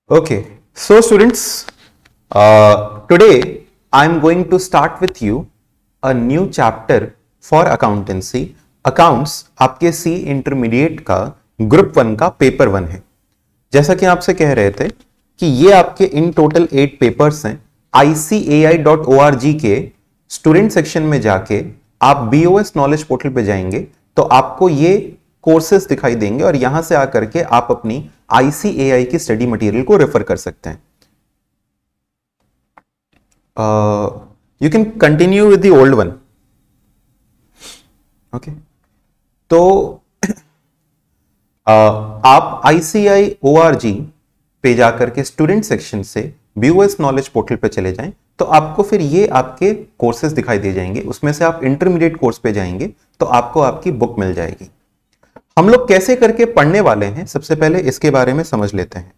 Okay, so students, today I am going to start with you a new chapter for accountancy. Accounts आपके C intermediate का group 1 का paper 1 है। जैसा कि आपसे कह रहे थे कि ये आपके इन टोटल 8 पेपर्स हैं। ICAI.org के स्टूडेंट सेक्शन में जाके आप BOS नॉलेज पोर्टल पे जाएंगे तो आपको ये कोर्सेस दिखाई देंगे और यहां से आकर के आप अपनी ICAI की स्टडी मटेरियल को रेफर कर सकते हैं। You can continue with the old one. Okay, तो आप ICAI.org पे जाकर के स्टूडेंट सेक्शन से BOS नॉलेज पोर्टल पे चले जाएं तो आपको फिर ये आपके कोर्सेज दिखाई दे जाएंगे। उसमें से आप इंटरमीडिएट कोर्स पे जाएंगे तो आपको आपकी बुक मिल जाएगी। हम लोग कैसे करके पढ़ने वाले हैं, सबसे पहले इसके बारे में समझ लेते हैं।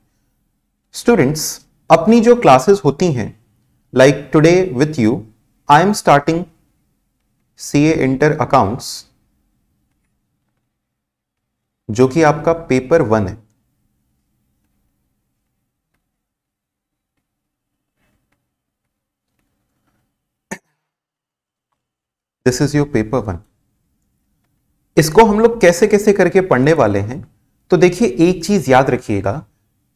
स्टूडेंट्स, अपनी जो क्लासेस होती हैं, like today with you I am starting CA inter accounts, जो कि आपका पेपर 1 है। This is your paper 1। इसको हम लोग कैसे कैसे करके पढ़ने वाले हैं, तो देखिए एक चीज याद रखिएगा,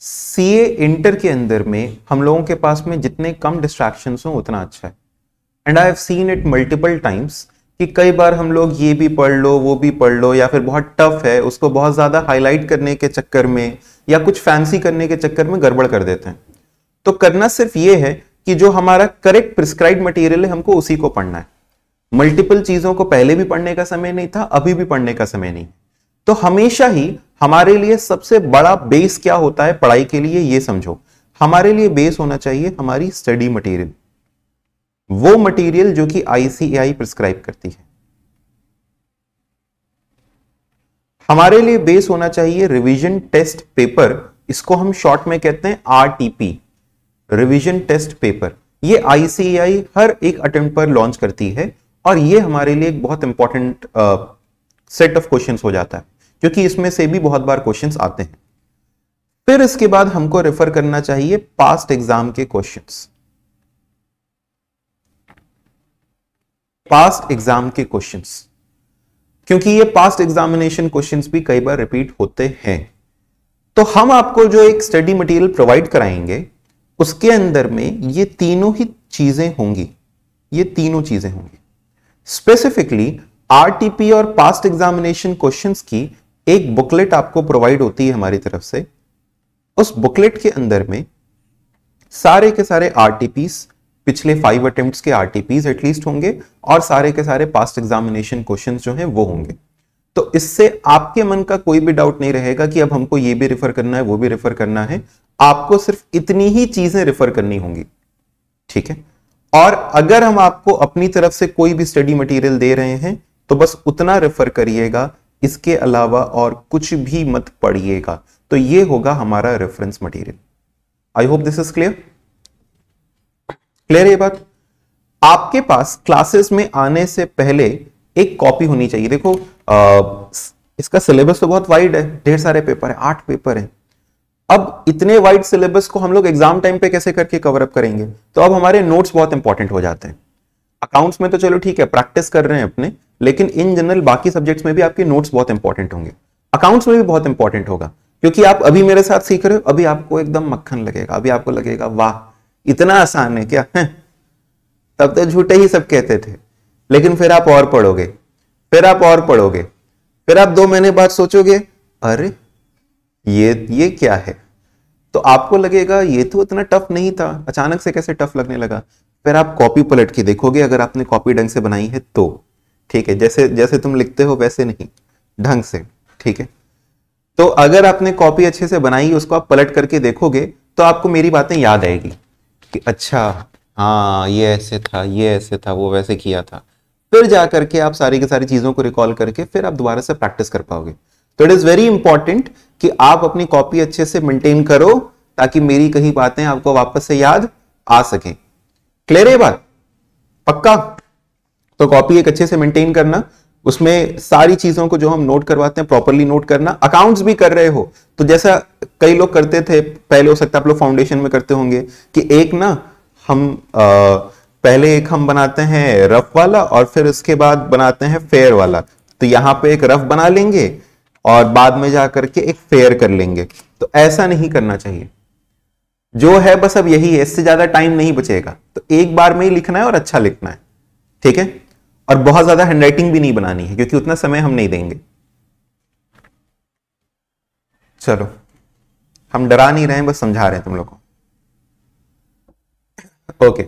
CA इंटर के अंदर में हम लोगों के पास में जितने कम डिस्ट्रैक्शंस हो उतना अच्छा है। And I have seen it multiple times कि कई बार हम लोग ये भी पढ़ लो वो भी पढ़ लो, या फिर बहुत टफ है उसको बहुत ज्यादा हाईलाइट करने के चक्कर में या कुछ फैंसी करने के चक्कर में गड़बड़ कर देते हैं। तो करना सिर्फ ये है कि जो हमारा करेक्ट प्रिस्क्राइब मटेरियल है हमको उसी को पढ़ना है। मल्टीपल चीजों को पहले भी पढ़ने का समय नहीं था, अभी भी पढ़ने का समय नहीं। तो हमेशा ही हमारे लिए सबसे बड़ा बेस क्या होता है पढ़ाई के लिए, ये समझो। हमारे लिए बेस होना चाहिए हमारी स्टडी मटेरियल, वो मटेरियल जो कि ICAI प्रिस्क्राइब करती है। हमारे लिए बेस होना चाहिए रिवीजन टेस्ट पेपर, इसको हम शॉर्ट में कहते हैं RTP, रिवीजन टेस्ट पेपर। ये ICAI हर एक अटेम्प्ट पर लॉन्च करती है और ये हमारे लिए एक बहुत इंपॉर्टेंट सेट ऑफ क्वेश्चंस हो जाता है, क्योंकि इसमें से भी बहुत बार क्वेश्चंस आते हैं। फिर इसके बाद हमको रेफर करना चाहिए पास्ट एग्जाम के क्वेश्चंस, पास्ट एग्जाम के क्वेश्चंस, क्योंकि ये पास्ट एग्जामिनेशन क्वेश्चंस भी कई बार रिपीट होते हैं। तो हम आपको जो एक स्टडी मटेरियल प्रोवाइड कराएंगे उसके अंदर में ये तीनों ही चीजें होंगी, ये तीनों चीजें होंगी। स्पेसिफिकली RTP और पास्ट एग्जामिनेशन क्वेश्चंस की एक बुकलेट आपको प्रोवाइड होती है हमारी तरफ से। उस बुकलेट के अंदर में सारे के सारे RTPs, पिछले 5 अटेम्प्ट्स के RTPs एटलीस्ट होंगे और सारे के सारे पास्ट एग्जामिनेशन क्वेश्चंस जो हैं वो होंगे। तो इससे आपके मन का कोई भी डाउट नहीं रहेगा कि अब हमको ये भी रेफर करना है वो भी रेफर करना है। आपको सिर्फ इतनी ही चीजें रेफर करनी होंगी, ठीक है। और अगर हम आपको अपनी तरफ से कोई भी स्टडी मटेरियल दे रहे हैं तो बस उतना रेफर करिएगा, इसके अलावा और कुछ भी मत पढ़िएगा। तो ये होगा हमारा reference material. I hope this is clear. Clear ये बात। आपके पास क्लासेस में आने से पहले एक कॉपी होनी चाहिए। देखो इसका सिलेबस तो बहुत वाइड है, ढेर सारे पेपर है, 8 पेपर है। अब इतने वाइड सिलेबस को हम लोग एग्जाम टाइम पे कैसे करके कवर अप करेंगे, तो अब हमारे नोट्स बहुत इंपॉर्टेंट हो जाते हैं। अकाउंट्स में तो चलो ठीक है प्रैक्टिस कर रहे हैं अपने, लेकिन इन जनरल बाकी सब्जेक्ट्स में भी आपके नोट्स बहुत इंपॉर्टेंट होंगे। अकाउंट्स में भी बहुत इंपॉर्टेंट होगा, क्योंकि आप अभी मेरे साथ सीख रहे हो, अभी आपको एकदम मक्खन लगेगा, अभी आपको लगेगा वाह इतना आसान है क्या है? तब तो झूठे ही सब कहते थे। लेकिन फिर आप और पढ़ोगे, फिर आप और पढ़ोगे, फिर आप 2 महीने बाद सोचोगे अरे ये क्या है, तो आपको लगेगा ये तो इतना टफ नहीं था, अचानक से कैसे टफ लगने लगा। फिर आप कॉपी पलट के देखोगे, अगर आपने कॉपी ढंग से बनाई है तो ठीक है, जैसे जैसे तुम लिखते हो वैसे नहीं, ढंग से, ठीक है। तो अगर आपने कॉपी अच्छे से बनाई, उसको आप पलट करके देखोगे तो आपको मेरी बातें याद आएगी कि अच्छा हाँ ये ऐसे था, ये ऐसे था, वो वैसे किया था। फिर जाकर के आप सारी की सारी चीजों को रिकॉल करके फिर आप दोबारा से प्रैक्टिस कर पाओगे। तो इट इज वेरी इंपॉर्टेंट कि आप अपनी कॉपी अच्छे से मेंटेन करो, ताकि मेरी कही बातें आपको वापस से याद आ सके। क्लियर है बात? पक्का? तो कॉपी एक अच्छे से मेंटेन करना। उसमें सारी चीजों को जो हम नोट करवाते हैं प्रॉपरली नोट करना। अकाउंट्स भी कर रहे हो तो जैसा कई लोग करते थे पहले, हो सकता है आप लोग फाउंडेशन में करते होंगे कि एक ना हम पहले एक हम बनाते हैं रफ वाला और फिर उसके बाद बनाते हैं फेयर वाला। तो यहां पे एक रफ बना लेंगे और बाद में जाकर के एक फेयर कर लेंगे। तो ऐसा नहीं करना चाहिए। जो है बस अब यही है, इससे ज्यादा टाइम नहीं बचेगा। तो एक बार में ही लिखना है और अच्छा लिखना है, ठीक है। और बहुत ज्यादा हैंडराइटिंग भी नहीं बनानी है क्योंकि उतना समय हम नहीं देंगे। चलो, हम डरा नहीं रहे हैं, बस समझा रहे हैं तुम लोग को। ओके,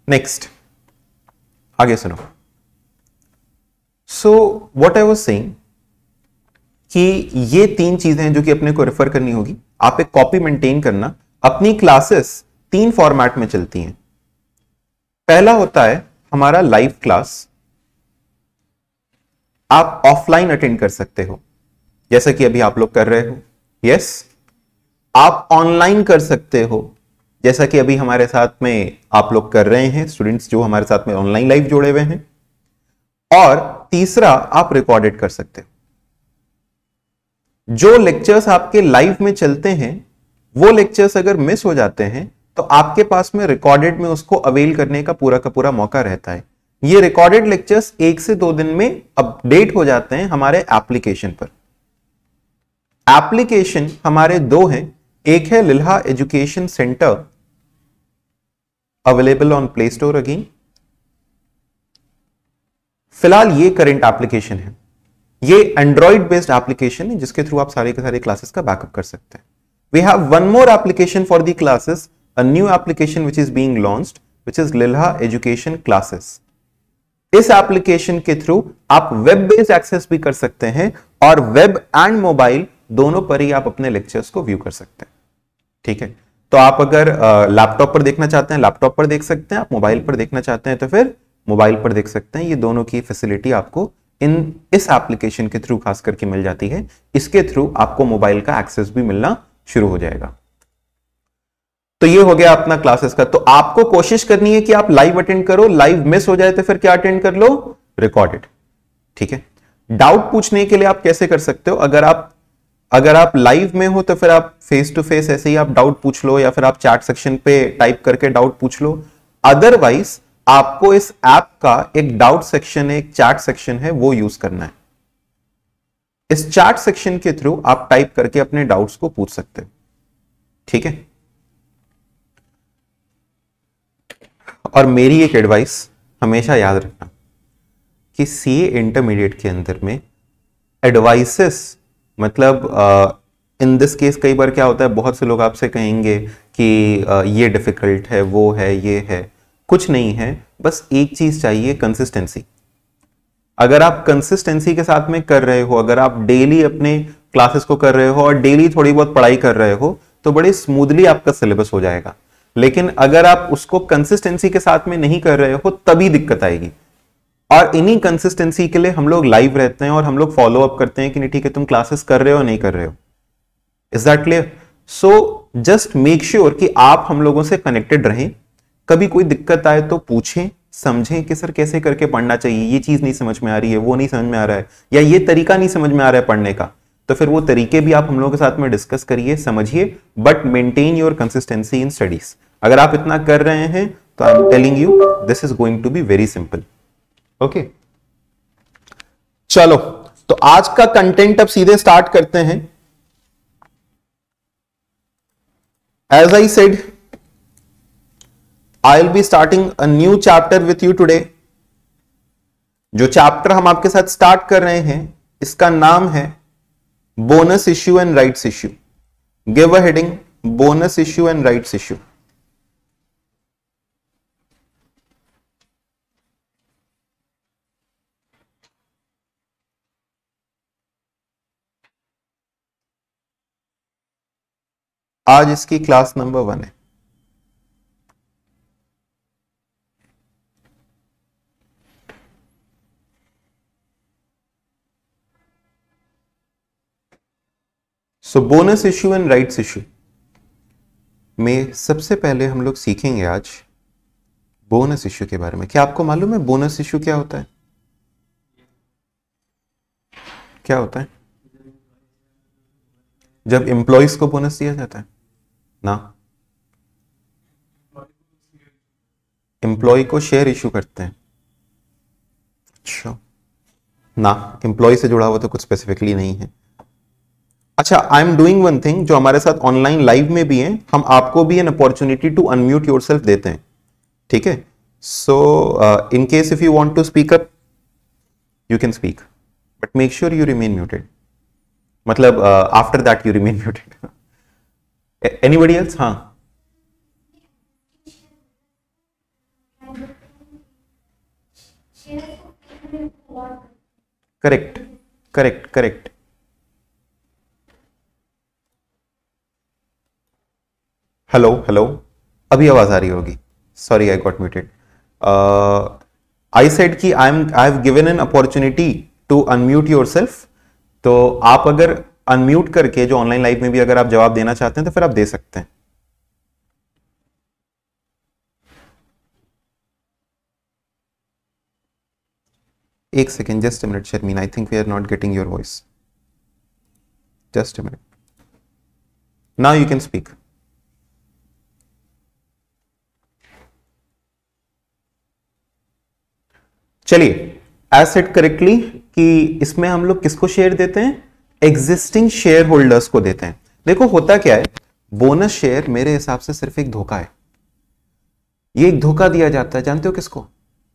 नेक्स्ट आगे सुनो। So what I was saying कि ये 3 चीजें जो कि अपने को रेफर करनी होगी। आप एक कॉपी मेंटेन करना। अपनी क्लासेस 3 फॉर्मेट में चलती हैं। पहला होता है हमारा लाइव क्लास, आप ऑफलाइन अटेंड कर सकते हो जैसा कि अभी आप लोग कर रहे हो। यस, आप ऑनलाइन कर सकते हो जैसा कि अभी हमारे साथ में आप लोग कर रहे हैं, स्टूडेंट्स जो हमारे साथ में ऑनलाइन लाइव जुड़े हुए हैं। और तीसरा, आप रिकॉर्डेड कर सकते हो। जो लेक्चर्स आपके लाइव में चलते हैं वो लेक्चर्स अगर मिस हो जाते हैं तो आपके पास में रिकॉर्डेड में उसको अवेल करने का पूरा मौका रहता है। ये रिकॉर्डेड लेक्चर्स 1 से 2 दिन में अपडेट हो जाते हैं हमारे एप्लीकेशन पर। एप्लीकेशन हमारे 2 हैं, एक है Lilha education centre, available on play store again. फिलहाल ये करंट एप्लीकेशन है, ये एंड्रॉइड बेस्ड एप्लीकेशन है जिसके थ्रू आप सारे के सारे क्लासेस का बैकअप कर सकते हैं। We have one more application for the classes, a new application which is being launched which is Lilha education classes. इस एप्लीकेशन के थ्रू आप वेब बेस्ड एक्सेस भी कर सकते हैं और वेब एंड मोबाइल दोनों पर ही आप अपने लेक्चर्स को व्यू कर सकते हैं, ठीक है। तो आप अगर लैपटॉप पर देखना चाहते हैं लैपटॉप पर देख सकते हैं, आप मोबाइल पर देखना चाहते हैं तो फिर मोबाइल पर देख सकते हैं। ये दोनों की फैसिलिटी आपको इस एप्लीकेशन के थ्रू खास करके मिल जाती है। इसके थ्रू आपको मोबाइल का एक्सेस भी मिलना शुरू हो जाएगा। तो ये हो गया अपना क्लासेस का। तो आपको कोशिश करनी है कि आप लाइव अटेंड करो, लाइव मिस हो जाए तो फिर क्या अटेंड कर लो, रिकॉर्डेड, ठीक है। डाउट पूछने के लिए आप कैसे कर सकते हो, अगर आप लाइव में हो तो फिर आप फेस टू फेस ऐसे ही आप डाउट पूछ लो या फिर आप चैट सेक्शन पे टाइप करके डाउट पूछ लो। अदरवाइज आपको इस ऐप का एक डाउट सेक्शन है, एक चैट सेक्शन है, वो यूज करना है। इस चैट सेक्शन के थ्रू आप टाइप करके अपने डाउट्स को पूछ सकते हो, ठीक है। और मेरी एक एडवाइस हमेशा याद रखना कि सीए इंटरमीडिएट के अंदर में एडवाइसेस मतलब इन दिस केस कई बार क्या होता है, बहुत से लोग आपसे कहेंगे कि ये डिफिकल्ट है, वो है, ये है। कुछ नहीं है, बस एक चीज चाहिए, कंसिस्टेंसी। अगर आप कंसिस्टेंसी के साथ में कर रहे हो, अगर आप डेली अपने क्लासेस को कर रहे हो और डेली थोड़ी बहुत पढ़ाई कर रहे हो तो बड़े स्मूथली आपका सिलेबस हो जाएगा। लेकिन अगर आप उसको कंसिस्टेंसी के साथ में नहीं कर रहे हो तभी दिक्कत आएगी। और इन्हीं कंसिस्टेंसी के लिए हम लोग लाइव रहते हैं और हम लोग फॉलो अप करते हैं कि नहीं ठीक है तुम क्लासेस कर रहे हो नहीं कर रहे हो। Is that clear? So just make sure कि आप हम लोगों से कनेक्टेड रहें। कभी कोई दिक्कत आए तो पूछें, समझें कि सर कैसे करके पढ़ना चाहिए, ये चीज नहीं समझ में आ रही है, वो नहीं समझ में आ रहा है, या ये तरीका नहीं समझ में आ रहा है पढ़ने का, तो फिर वो तरीके भी आप हम लोगों के साथ में डिस्कस करिए, समझिए, but maintain your consistency in studies. अगर आप इतना कर रहे हैं तो I am telling you this is going to be very simple. Okay, चलो तो आज का कंटेंट अब सीधे स्टार्ट करते हैं। As I said I will be starting a new chapter with you today. जो चैप्टर हम आपके साथ स्टार्ट कर रहे हैं इसका नाम है bonus issue and rights issue. Give a heading, bonus issue and rights issue. आज इसकी क्लास नंबर 1 है। So bonus issue and rights issue में सबसे पहले हम लोग सीखेंगे आज बोनस इश्यू के बारे में। क्या आपको मालूम है बोनस इश्यू क्या होता है? क्या होता है जब एम्प्लॉइज को बोनस दिया जाता है? ना, एम्प्लॉय को शेयर इशू करते हैं। अच्छा, ना, एम्प्लॉय से जुड़ा हुआ तो कुछ स्पेसिफिकली नहीं है। अच्छा, I am doing one thing, जो हमारे साथ ऑनलाइन लाइव में भी हैं, हम आपको भी an opportunity to unmute yourself देते हैं, ठीक है? So in case if you want to speak up you can speak, but make sure you remain muted, मतलब after that you remain muted. Anybody else? हाँ, correct correct correct. Hello hello, अभी आवाज आ रही होगी, sorry I got muted. I said कि I have given an opportunity to unmute yourself, तो आप अगर अनम्यूट करके जो ऑनलाइन लाइव में भी अगर आप जवाब देना चाहते हैं तो फिर आप दे सकते हैं। एक second, just a minute Sharmeen, I think we are not getting your voice, just a minute, now you can speak. चलिए, एज सेड करेक्टली कि इसमें हम लोग किसको शेयर देते हैं? एग्जिस्टिंग शेयर होल्डर्स को देते हैं। देखो होता क्या है, बोनस शेयर मेरे हिसाब से सिर्फ एक धोखा है। ये एक धोखा दिया जाता है, जानते हो किसको?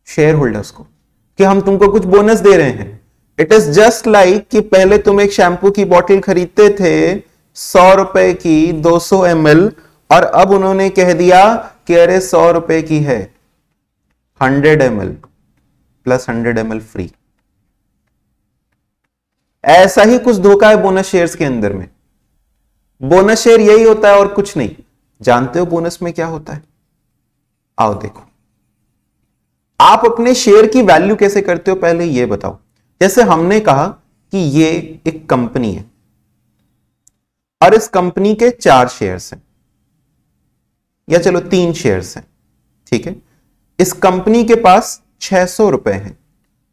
शेयर होल्डर्स को, कि हम तुमको कुछ बोनस दे रहे हैं। इट इज जस्ट लाइक कि पहले तुम एक शैम्पू की बोतल खरीदते थे 100 रुपए की 200 ml, और अब उन्होंने कह दिया कि अरे 100 रुपए की है 100 ml प्लस 100 ml फ्री। ऐसा ही कुछ धोखा है बोनस शेयर्स के अंदर में। बोनस शेयर यही होता है और कुछ नहीं। जानते हो बोनस में क्या होता है? आओ देखो, आप अपने शेयर की वैल्यू कैसे करते हो पहले ये बताओ। जैसे हमने कहा कि ये एक कंपनी है और इस कंपनी के 4 शेयर्स हैं, या चलो 3 शेयर्स हैं, ठीक है? इस कंपनी के पास 600 रुपए हैं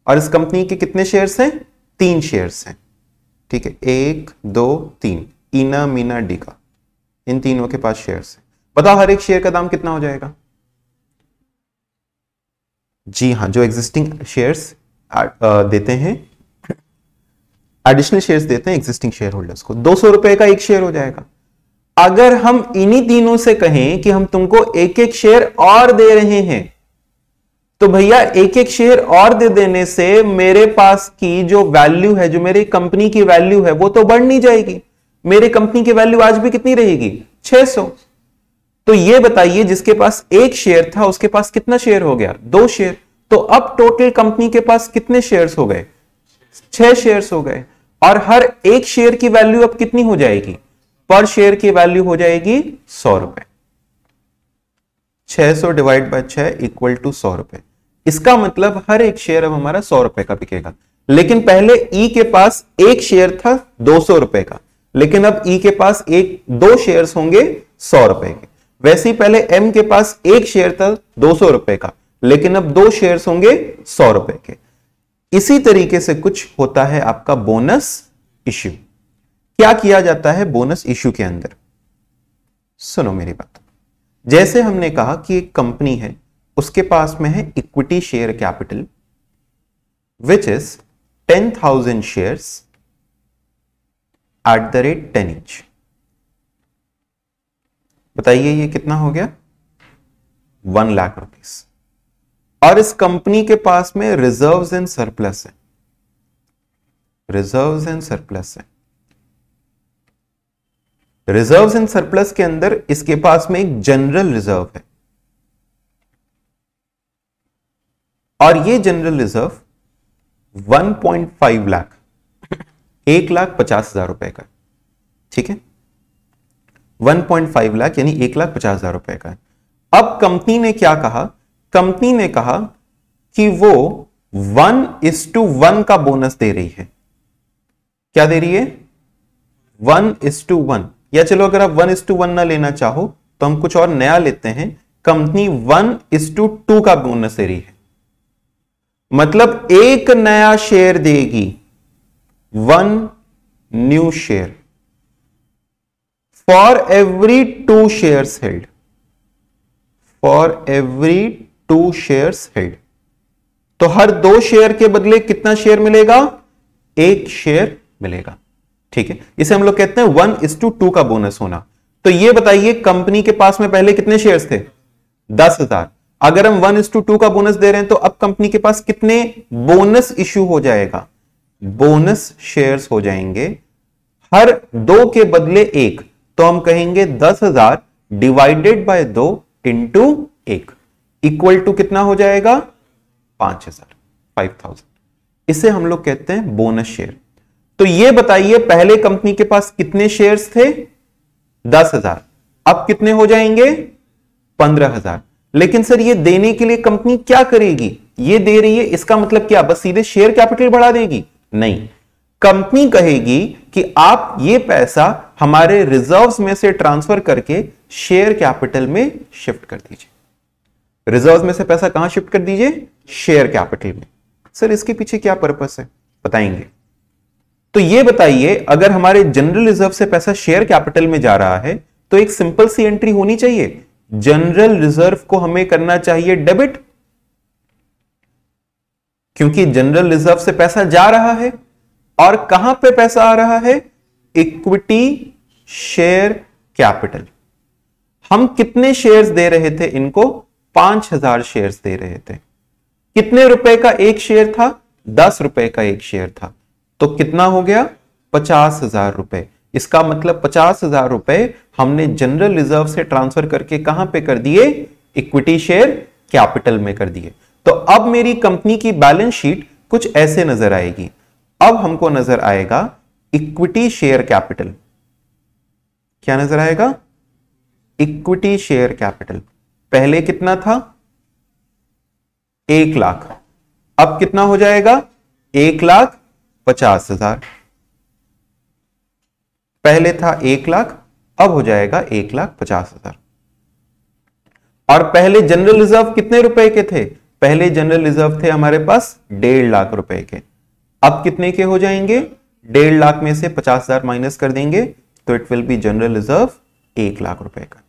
और इस कंपनी के कितने शेयर्स हैं? 3 शेयर्स हैं, ठीक है? 1 2 3, इना मीना डिका, इन तीनों के पास शेयर्स हैं। बताओ हर एक शेयर का दाम कितना हो जाएगा? जी हां, जो एग्जिस्टिंग शेयर्स देते हैं, एडिशनल शेयर्स देते हैं एग्जिस्टिंग शेयर होल्डर्स को, 200 रुपए का एक शेयर हो जाएगा। अगर हम इन्हीं तीनों से कहें कि हम तुमको एक एक शेयर और दे रहे हैं, तो भैया एक एक शेयर और दे देने से मेरे पास की जो वैल्यू है, जो मेरी कंपनी की वैल्यू है, वो तो बढ़ नहीं जाएगी। मेरी कंपनी की वैल्यू आज भी कितनी रहेगी? 600। तो ये बताइए, जिसके पास एक शेयर था उसके पास कितना शेयर हो गया? 2 शेयर। तो अब टोटल कंपनी के पास कितने शेयर्स हो गए? 6 शेयर्स हो गए। और हर एक शेयर की वैल्यू अब कितनी हो जाएगी? पर शेयर की वैल्यू हो जाएगी 100 रुपए। 600 डिवाइड बाय 6 इक्वल टू 100 रुपए। इसका मतलब हर एक शेयर अब हमारा 100 रुपए का बिकेगा। लेकिन पहले ई के पास एक शेयर था 200 रुपए का, लेकिन अब ई के पास 2 शेयर्स होंगे 100 रुपए के। वैसे ही पहले एम के पास एक शेयर था 200 रुपए का, लेकिन अब 2 शेयर्स होंगे 100 रुपए के। इसी तरीके से कुछ होता है आपका बोनस इश्यू। क्या किया जाता है बोनस इश्यू के अंदर? सुनो मेरी बात। जैसे हमने कहा कि एक कंपनी है, उसके पास में है equity share capital which is 10,000 shares at the rate 10 each. बताइए ये कितना हो गया? 1 लाख रुपीस। और इस कंपनी के पास में रिजर्व्स एंड सरप्लस है, रिजर्व्स एंड सरप्लस है। रिजर्व्स एंड सरप्लस के अंदर इसके पास में एक जनरल रिजर्व है, और ये जनरल रिजर्व 1.5 लाख, 1,50,000 रुपए का, ठीक है? 1.5 लाख यानी 1,50,000 रुपए का है। अब कंपनी ने क्या कहा? कंपनी ने कहा कि वो 1:1 का बोनस दे रही है। क्या दे रही है? 1:1। या चलो अगर आप 1:1 ना लेना चाहो तो हम कुछ और नया लेते हैं। कंपनी 1:2 का बोनस दे रही है। मतलब एक नया शेयर देगी 1 new share for every 2 shares held. For every 2 shares held. तो हर 2 शेयर के बदले कितना शेयर मिलेगा? 1 शेयर मिलेगा। ठीक है, इसे हम लोग कहते हैं 1:2 का बोनस होना। तो ये बताइए कंपनी के पास में पहले कितने शेयर्स थे? 10,000। अगर हम 1:2 का बोनस दे रहे हैं तो अब कंपनी के पास कितने बोनस इश्यू हो जाएगा? बोनस शेयर्स हो जाएंगे हर 2 के बदले 1। तो हम कहेंगे 10,000 divided by 2 into 1 equal to कितना हो जाएगा? 5,000। इसे हम लोग कहते हैं बोनस शेयर। तो ये बताइए पहले कंपनी के पास कितने शेयर्स थे? 10,000। अब कितने हो जाएंगे? 15,000। लेकिन सर ये देने के लिए कंपनी क्या करेगी? ये दे रही है, इसका मतलब क्या बस सीधे शेयर कैपिटल बढ़ा देगी? नहीं, कंपनी कहेगी कि आप ये पैसा हमारे रिजर्व्स में से ट्रांसफर करके शेयर कैपिटल में शिफ्ट कर दीजिए। रिजर्व्स में से पैसा कहां शिफ्ट कर दीजिए? शेयर कैपिटल में। सर इसके पीछे क्या पर्पस है बताएंगे। तो ये बताइए अगर हमारे जनरल रिजर्व से पैसा शेयर कैपिटल में जा रहा है तो एक सिंपल सी एंट्री होनी चाहिए, जनरल रिजर्व को हमें करना चाहिए डेबिट, क्योंकि जनरल रिजर्व से पैसा जा रहा है। और कहां पे पैसा आ रहा है? Equity share capital. हम कितने शेयर्स दे रहे थे इनको? 5,000 शेयर्स दे रहे थे। कितने रुपए का एक शेयर था? 10 रुपए का एक शेयर था। तो कितना हो गया? 50,000 रुपए। इसका मतलब 50,000 रुपए हमने जनरल रिजर्व से ट्रांसफर करके कहां पे कर दिए? इक्विटी शेयर कैपिटल में कर दिए। तो अब मेरी कंपनी की बैलेंस शीट कुछ ऐसे नजर आएगी। अब हमको नजर आएगा इक्विटी शेयर कैपिटल। क्या नजर आएगा? Equity share capital. पहले कितना था? 1 लाख। अब कितना हो जाएगा? 1,50,000। पहले था 1 लाख, अब हो जाएगा 1,50,000। और पहले जनरल रिजर्व कितने रुपए के थे? पहले जनरल रिजर्व थे हमारे पास 1.5 लाख रुपए के। अब कितने के हो जाएंगे? 1.5 लाख में से 50,000 माइनस कर देंगे तो it will be general reserve 1 lakh रुपए का।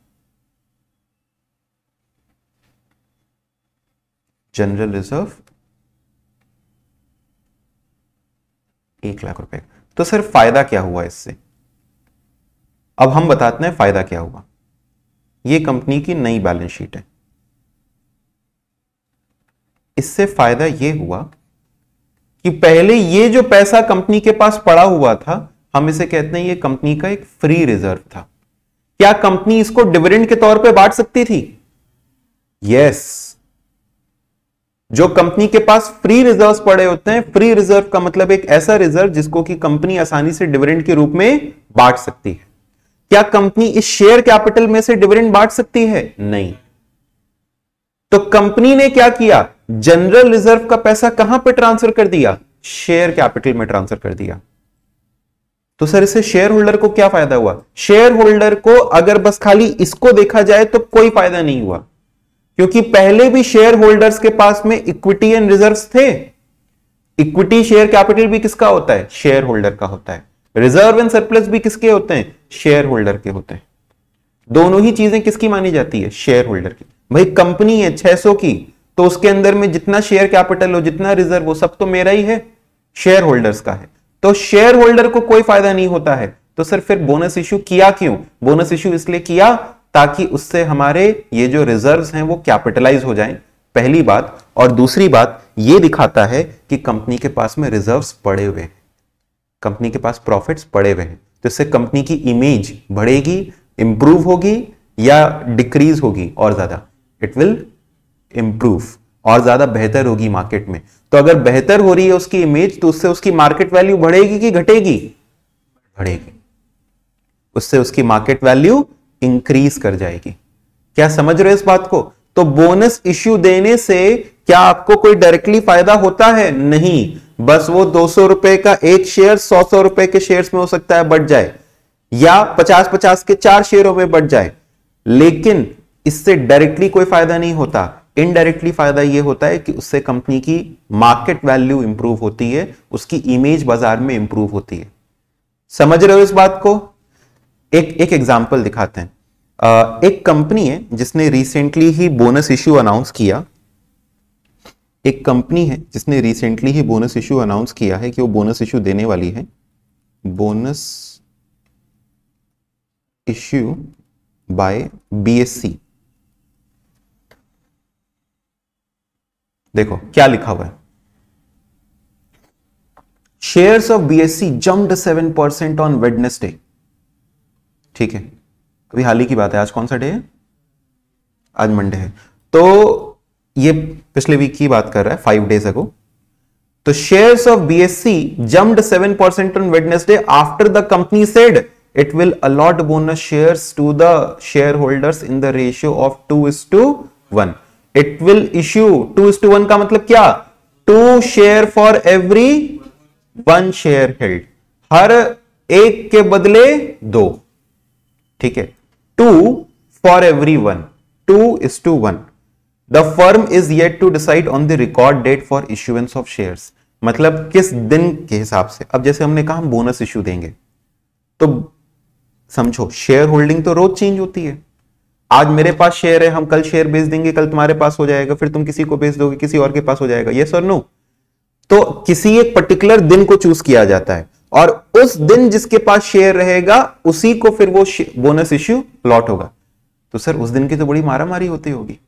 जनरल रिजर्व 1 लाख रुपए। तो सर फायदा क्या हुआ इससे? अब हम बताते हैं फायदा क्या हुआ। यह कंपनी की नई बैलेंस शीट है। इससे फायदा यह हुआ कि पहले ये जो पैसा कंपनी के पास पड़ा हुआ था, हम इसे कहते हैं ये कंपनी का एक फ्री रिजर्व था। क्या कंपनी इसको डिविडेंड के तौर पे बांट सकती थी? यस। जो कंपनी के पास फ्री रिजर्व्स पड़े होते हैं, फ्री रिजर्व का मतलब एक ऐसा रिजर्व जिसको कि कंपनी आसानी से डिविडेंड के रूप में बांट सकती है। क्या कंपनी इस शेयर कैपिटल में से डिविडेंड बांट सकती है? नहीं। तो कंपनी ने क्या किया? जनरल रिजर्व का पैसा कहां पे ट्रांसफर कर दिया? शेयर कैपिटल में ट्रांसफर कर दिया। तो सर इससे शेयर होल्डर को क्या फायदा हुआ? शेयर होल्डर को अगर बस खाली इसको देखा जाए तो कोई फायदा नहीं हुआ, क्योंकि पहले भी शेयर होल्डर्स के पास में इक्विटी एंड रिजर्व्स थे। इक्विटी शेयर कैपिटल भी किसका होता है? शेयर होल्डर का होता है। रिजर्व एंड सरप्लस भी किसके होते हैं? शेयर होल्डर के होते हैं। दोनों ही चीजें किसकी मानी जाती है? शेयर होल्डर की। भाई कंपनी है 600 की, तो उसके अंदर में जितना शेयर कैपिटल हो, जितना रिजर्व हो, सब तो मेरा ही है, शेयर होल्डर्स का है। तो शेयर होल्डर को कोई फायदा नहीं होता है। तो सर फिर बोनस इश्यू किया क्यों? बोनस इश्यू इसलिए किया ताकि उससे हमारे ये जो रिजर्व्स हैं वो कैपिटलाइज हो जाएं, पहली बात। और दूसरी बात ये दिखाता है कि कंपनी के पास में रिजर्व्स पड़े हुए हैं, कंपनी के पास प्रॉफिट्स पड़े हुए हैं। तो इससे कंपनी की इमेज बढ़ेगी, इंप्रूव होगी या डिक्रीज होगी? और ज्यादा इट विल इंप्रूव, और ज्यादा बेहतर होगी मार्केट में। तो अगर बेहतर हो रही है उसकी इमेज तो उससे उसकी मार्केट वैल्यू बढ़ेगी कि घटेगी? बढ़ेगी। उससे उसकी मार्केट वैल्यू इंक्रीज कर जाएगी। क्या समझ रहे हो इस बात को? तो बोनस इश्यू देने से क्या आपको कोई डायरेक्टली फायदा होता है? नहीं। बस वो 200 रुपए का एक शेयर 100 रुपए के शेयर्स में हो सकता है बढ़ जाए, या 50-50 के 4 शेयरों में बढ़ जाए, लेकिन इससे डायरेक्टली कोई फायदा नहीं होता। इनडायरेक्टली फायदा ये होता है कि उससे कंपनी की मार्केट वैल्यू इंप्रूव होती है, उसकी इमेज बाजार में इंप्रूव होती है। समझ रहे हो इस बात को? एक एग्जांपल दिखाते हैं। एक कंपनी है जिसने रिसेंटली ही बोनस इश्यू अनाउंस किया। एक कंपनी है जिसने रिसेंटली ही बोनस इश्यू अनाउंस किया है कि वो बोनस इश्यू देने वाली है। Bonus issue bye BSc. देखो क्या लिखा हुआ है, shares of BSC jumped 7% on Wednesday. ठीक है, अभी हाल ही की बात है। आज कौन सा डे है? आज मंडे है, तो ये पिछले वीक की बात कर रहा है, 5 days अगो। तो shares of BSC jumped 7% on Wednesday after the company said it will allot bonus shares to the share holders in the ratio of 2:1। It will issue 2:1 का मतलब क्या? 2 share for every 1 share held, हर एक के बदले 2। ठीक है, 2 for every 1, 2:1। The firm is yet to decide on the record date for issuance of shares. मतलब किस दिन के हिसाब से। अब जैसे हमने कहा हम बोनस इश्यू देंगे, तो समझो शेयर होल्डिंग तो रोज चेंज होती है। आज मेरे पास शेयर है, हम कल शेयर बेच देंगे, कल तुम्हारे पास हो जाएगा, फिर तुम किसी को बेच दोगे, किसी और के पास हो जाएगा। यस और नो? तो किसी एक पर्टिकुलर दिन को चूज किया जाता है और उस दिन जिसके पास शेयर रहेगा उसी को फिर वो बोनस इश्यू लॉट होगा। तो सर उस दिन की तो बड़ी मारामारी होती होगी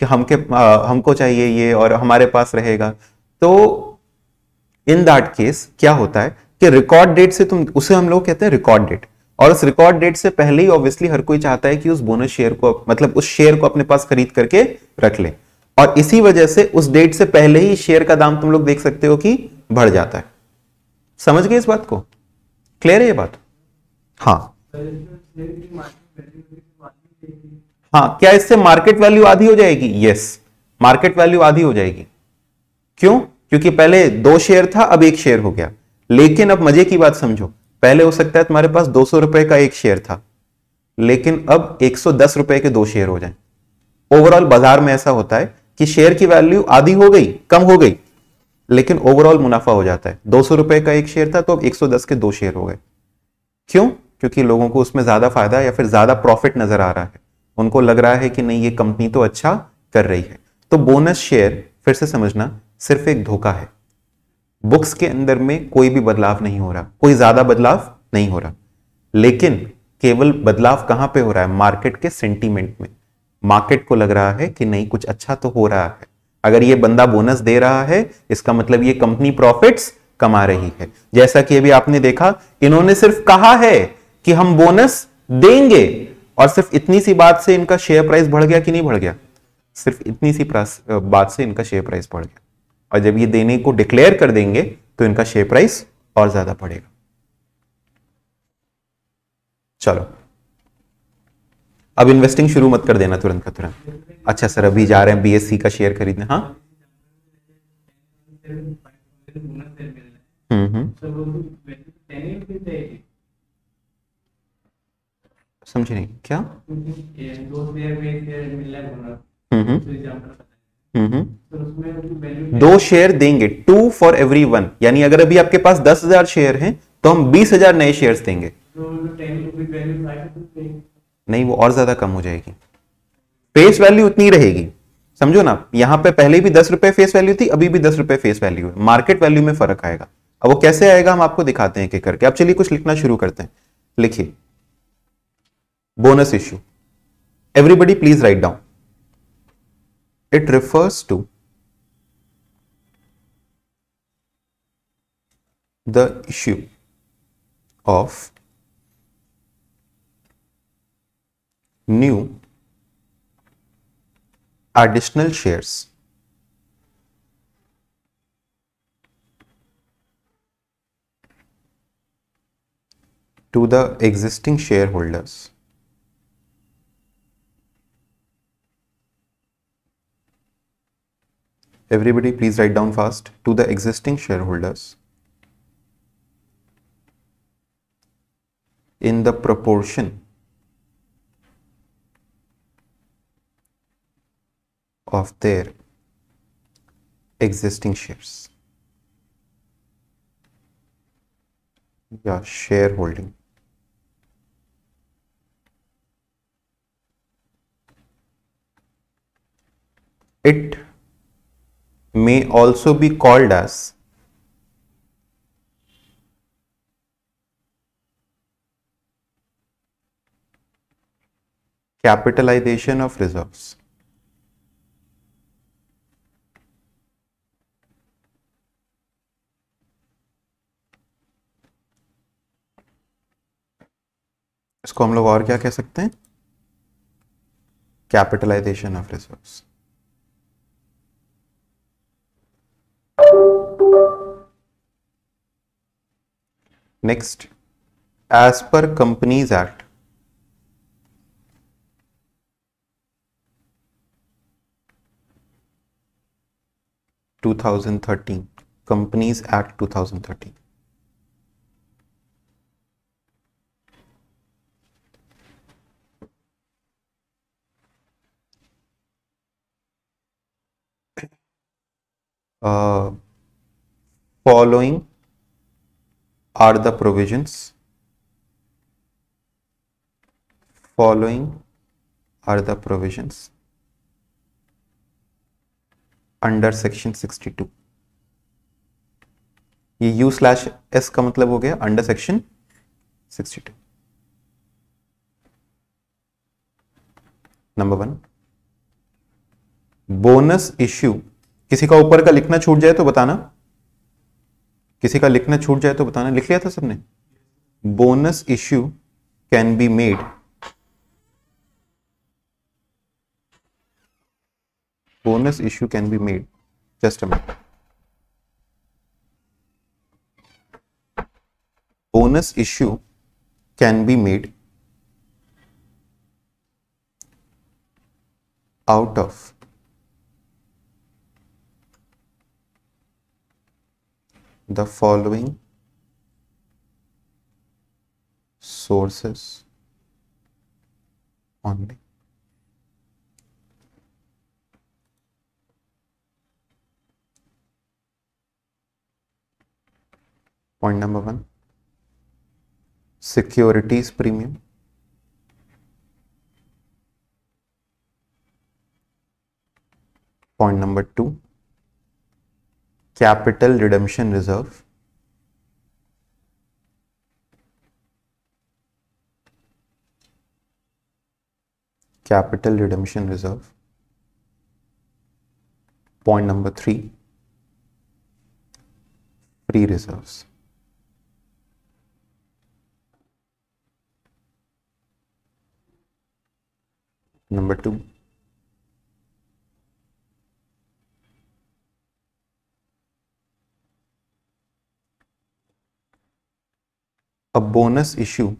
कि हमको चाहिए ये और हमारे पास रहेगा। तो इन दैट केस क्या होता है कि रिकॉर्ड डेट से तुम, उसे हम लोग कहते हैं रिकॉर्ड डेट, और उस रिकॉर्ड डेट से पहले ही ऑब्वियसली हर कोई चाहता है कि उस बोनस शेयर को, मतलब उस शेयर को अपने पास खरीद करके रख ले, और इसी वजह से उस डेट से पहले ही शेयर का दाम तुम लोग देख सकते हो कि बढ़ जाता है। समझ गए इस बात को? क्लियर है ये बात? हाँ हाँ, क्या इससे मार्केट वैल्यू आधी हो जाएगी? यस, मार्केट वैल्यू आधी हो जाएगी। क्यों? क्योंकि पहले 2 शेयर था, अब 1 शेयर हो गया। लेकिन अब मजे की बात समझो, पहले हो सकता है तुम्हारे पास 200 रुपए का 1 शेयर था, लेकिन अब 110 रुपए के 2 शेयर हो जाए। ओवरऑल बाजार में ऐसा होता है कि शेयर की वैल्यू आधी हो गई, कम हो गई, लेकिन ओवरऑल मुनाफा हो जाता है। 200 रुपए का 1 शेयर था तो अब 110 के 2 शेयर हो गए। क्यों? क्योंकि लोगों को उसमें ज्यादा फायदा या फिर ज्यादा प्रॉफिट नजर आ रहा है, उनको लग रहा है कि नहीं ये कंपनी तो अच्छा कर रही है। तो बोनस शेयर, फिर से समझना, सिर्फ एक धोखा है। बुक्स के अंदर में कोई भी बदलाव नहीं हो रहा, कोई ज्यादा बदलाव नहीं हो रहा, लेकिन केवल बदलाव कहां पे हो रहा है? मार्केट के सेंटीमेंट में। मार्केट को लग रहा है कि नहीं कुछ अच्छा तो हो रहा है, अगर ये बंदा बोनस दे रहा है इसका मतलब ये कंपनी प्रॉफिट्स कमा रही है। जैसा कि अभी आपने देखा, इन्होंने सिर्फ कहा है कि हम बोनस देंगे, और सिर्फ इतनी सी बात से इनका शेयर प्राइस बढ़ गया कि नहीं बढ़ गया? सिर्फ इतनी सी बात से इनका शेयर प्राइस बढ़ गया, और जब ये देने को डिक्लेयर कर देंगे तो इनका शेयर प्राइस और ज्यादा बढ़ेगा। चलो अब इन्वेस्टिंग शुरू मत कर देना तुरंत का तुरंत। अच्छा सर अभी जा रहे हैं बीएससी का शेयर खरीदने। हाँ समझे नहीं क्या? दो शेयर देंगे, 2 फॉर एवरी 1, यानी अगर अभी आपके पास 10,000 शेयर हैं तो हम 20,000 नए शेयर्स देंगे। नहीं, वो और ज्यादा कम हो जाएगी, फेस वैल्यू उतनी रहेगी। समझो ना, यहां पे पहले भी 10 रुपए फेस वैल्यू थी, अभी भी 10 रुपए फेस वैल्यू है, मार्केट वैल्यू में फर्क आएगा। अब वो कैसे आएगा हम आपको दिखाते हैं एक करके। अब चलिए कुछ लिखना शुरू करते हैं। लिखिए bonus issue, everybody please write down. It refers to the issue of new additional shares to the existing shareholders everybody please write down fast, to the existing shareholders in the proportion of their existing shares या share holding. It may also be called as capitalization of reserves। इसको हम लोग और क्या कह सकते हैं? Capitalisation of reserves. Next, as per companies act 2013, companies act 2013, following are the provisions under section 62। ये U/S का मतलब हो गया under section 62। Number 1, bonus issue. किसी का ऊपर का लिखना छूट जाए तो बताना, किसी का लिखना छूट जाए तो बताना। लिख लिया था सबने? Bonus issue can be made just a minute। bonus issue can be made out of the following sources only। Point number 1, securities premium। Point number 2, capital redemption reserve। Point number 3, free reserves। Number 2, a bonus issue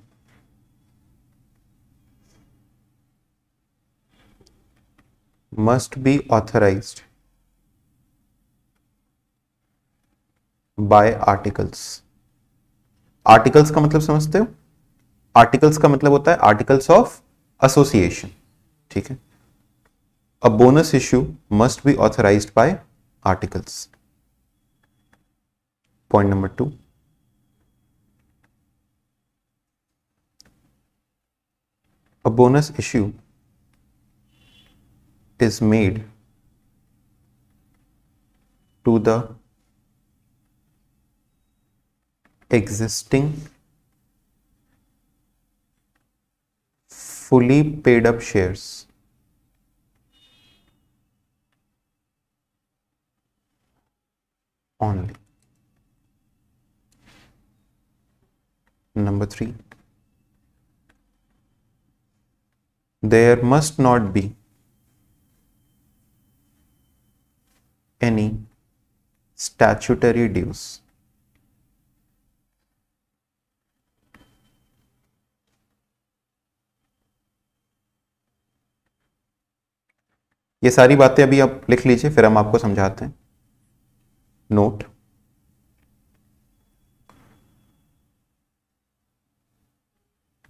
must be authorized by articles। Articles का मतलब समझते हो? Articles का मतलब होता है articles of association, ठीक है। A bonus issue must be authorised bye articles. Point number 2, a bonus issue is made to the existing fully paid up shares only। Number 3, there must not be any statutory dues। ये सारी बातें अभी आप लिख लीजिए, फिर हम आपको समझाते हैं। Note,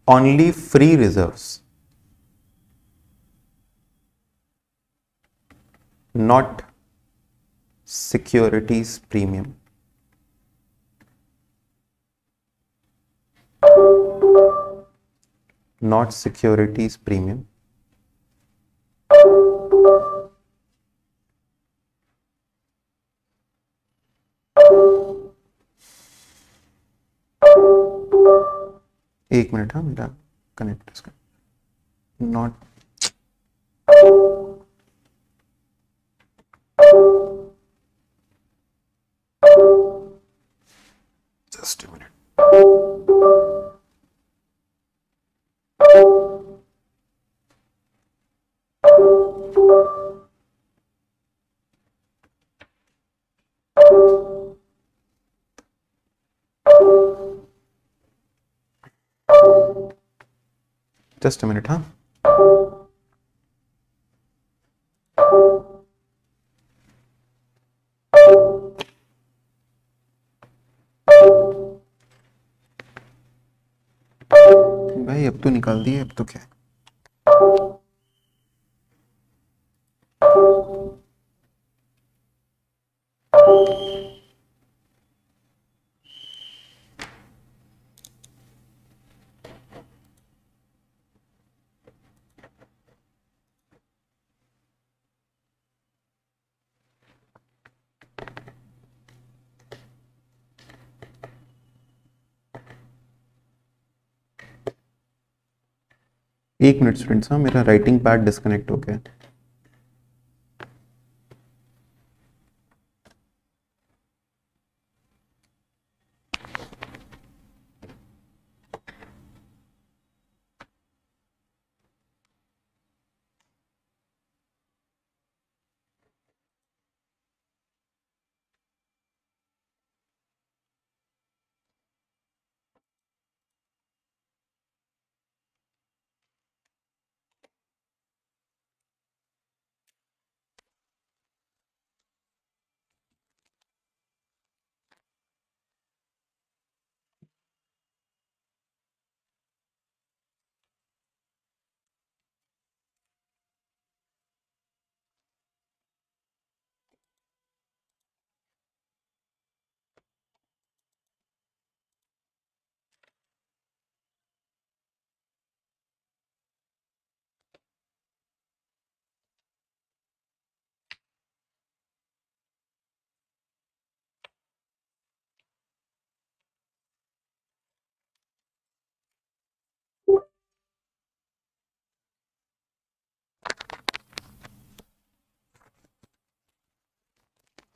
only free reserves not securities premium. Not securities premium. एक मिनट, हाँ मेरा कनेक्ट इसका not just a minute. Just a minute, हाँ. भाई अब तो निकाल दिए, अब तो क्या है. एक मिनट स्टूडेंट्स, हाँ मेरा राइटिंग पैड डिस्कनेक्ट हो गया.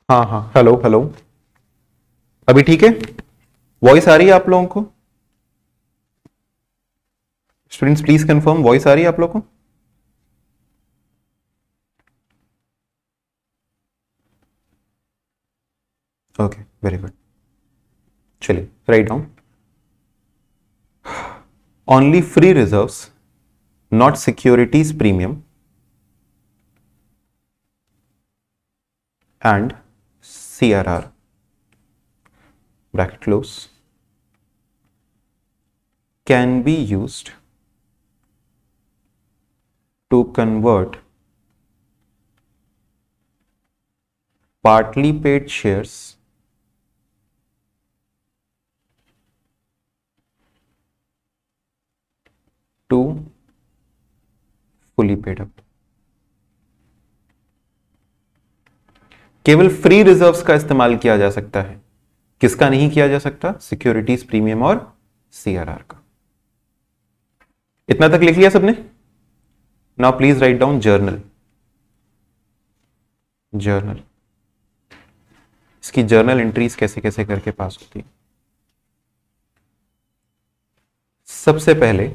हाँ हाँ, हेलो हेलो, अभी ठीक है? वॉइस आ रही है आप लोगों को? स्टूडेंट्स प्लीज कंफर्म, वॉइस आ रही है आप लोगों को? Okay, very good. चलिए write down. Only free reserves, not securities premium and CRR, bracket close, can be used to convert partly paid shares to fully paid up. केवल free reserves का इस्तेमाल किया जा सकता है, किसका नहीं किया जा सकता? सिक्योरिटीज प्रीमियम और सीआरआर का. इतना तक लिख लिया सबने? Now please write down journal. Journal, इसकी जर्नल एंट्रीज कैसे कैसे करके पास होती है. सबसे पहले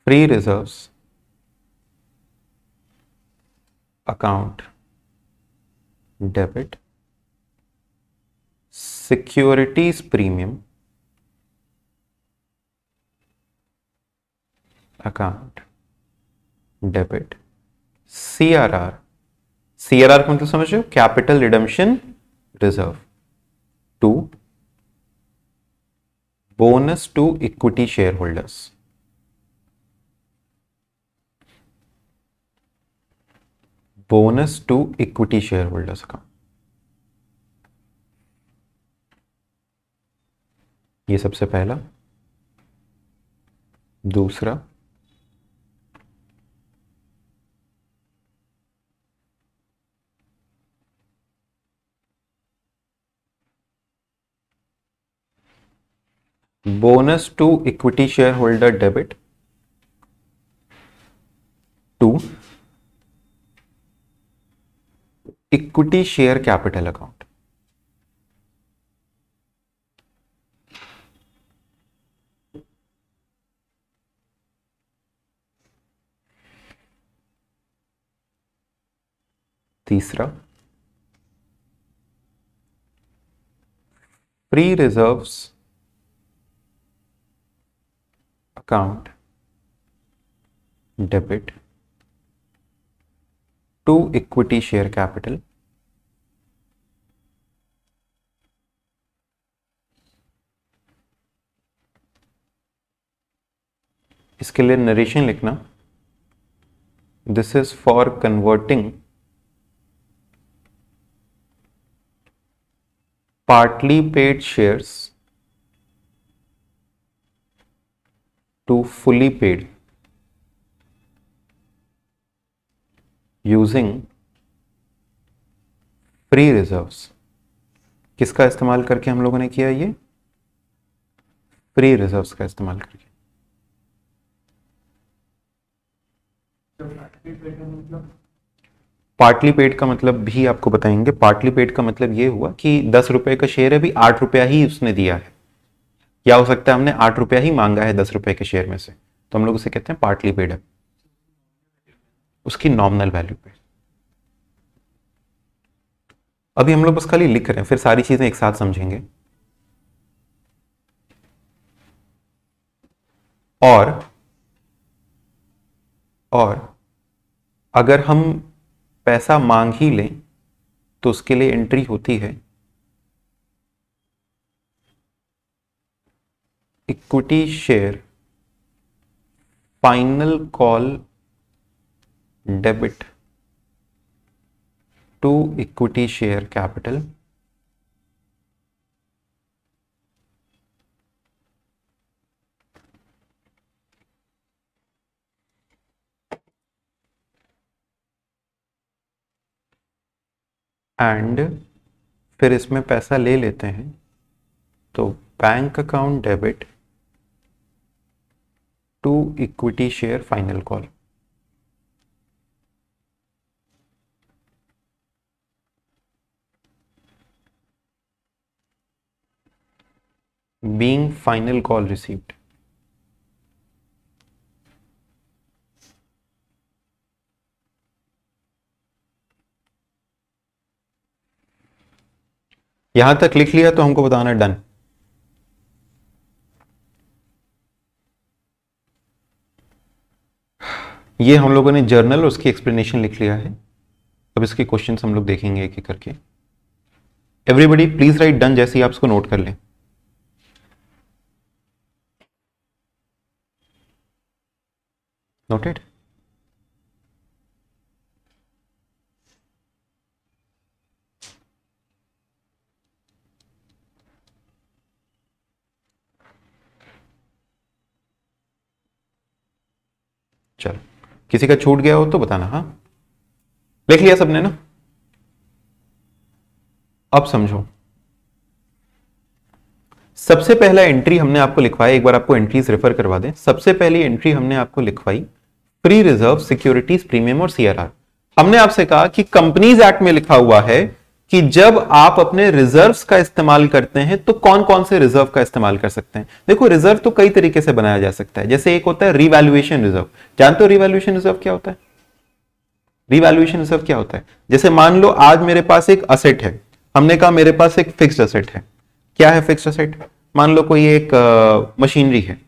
free reserves account debit, securities premium account debit, CRR. CRR का मतलब समझ रहे हो? Capital redemption reserve to bonus to equity share holders. Bonus to equity share holders account, ये सबसे पहला। दूसरा, bonus to equity share holder debit to equity share capital account. तीसरा, free reserves account debit to equity share capital. इसके लिए narration लिखना, this is for converting partly paid shares to fully paid using free reserves। किसका इस्तेमाल करके हम लोगों ने किया ये? फ्री रिजर्व्स का इस्तेमाल करके। पार्टली पेड का मतलब भी आपको बताएंगे। पार्टली पेड का मतलब ये हुआ कि 10 रुपए का शेयर है, अभी 8 रुपया ही उसने दिया है, या हो सकता है हमने 8 रुपया ही मांगा है 10 रुपए के शेयर में से, तो हम लोग उसे कहते हैं पार्टली पेड है, उसकी नॉमिनल वैल्यू पे। अभी हम लोग बस खाली लिख रहे हैं, फिर सारी चीजें एक साथ समझेंगे। और अगर हम पैसा मांग ही लें तो उसके लिए एंट्री होती है equity share final call debit to equity share capital and फिर इसमें पैसा ले लेते हैं तो bank account debit to equity share final call. Being final call received. यहां तक लिख लिया तो हमको बताना डन। ये हम लोगों ने जर्नल और उसकी एक्सप्लेनेशन लिख लिया है। अब इसके क्वेश्चंस हम लोग देखेंगे एक एक करके। एवरीबडी प्लीज राइट डन जैसे ही आप इसको नोट कर लें। नोटेड। चलो, किसी का छूट गया हो तो बताना। हाँ, लिख लिया सबने ना? अब समझो, सबसे पहला एंट्री हमने आपको लिखवाया, एक बार आपको एंट्रीज रेफर करवा दें। सबसे पहली एंट्री हमने आपको लिखवाई फ्री रिजर्व, सिक्योरिटीज, प्रीमियम और सीआरआर। हमने आपसे कहा कि कंपनीज एक्ट में लिखा हुआ है कि जब आप अपने रिजर्व्स का इस्तेमाल करते हैं तो कौन कौन से रिजर्व का इस्तेमाल कर सकते हैं। देखो, रिजर्व तो कई तरीके से बनाया जा सकता है। जैसे एक होता है रिवैल्यूएशन रिजर्व। जानते हो रिवैल्यूएशन रिजर्व क्या होता है? रिवैल्यूएशन रिजर्व क्या होता है? जैसे मान लो आज मेरे पास एक असेट है, हमने कहा मेरे पास एक फिक्स्ड असेट है। क्या है फिक्स्ड असेट? मान लो कोई एक मशीनरी है,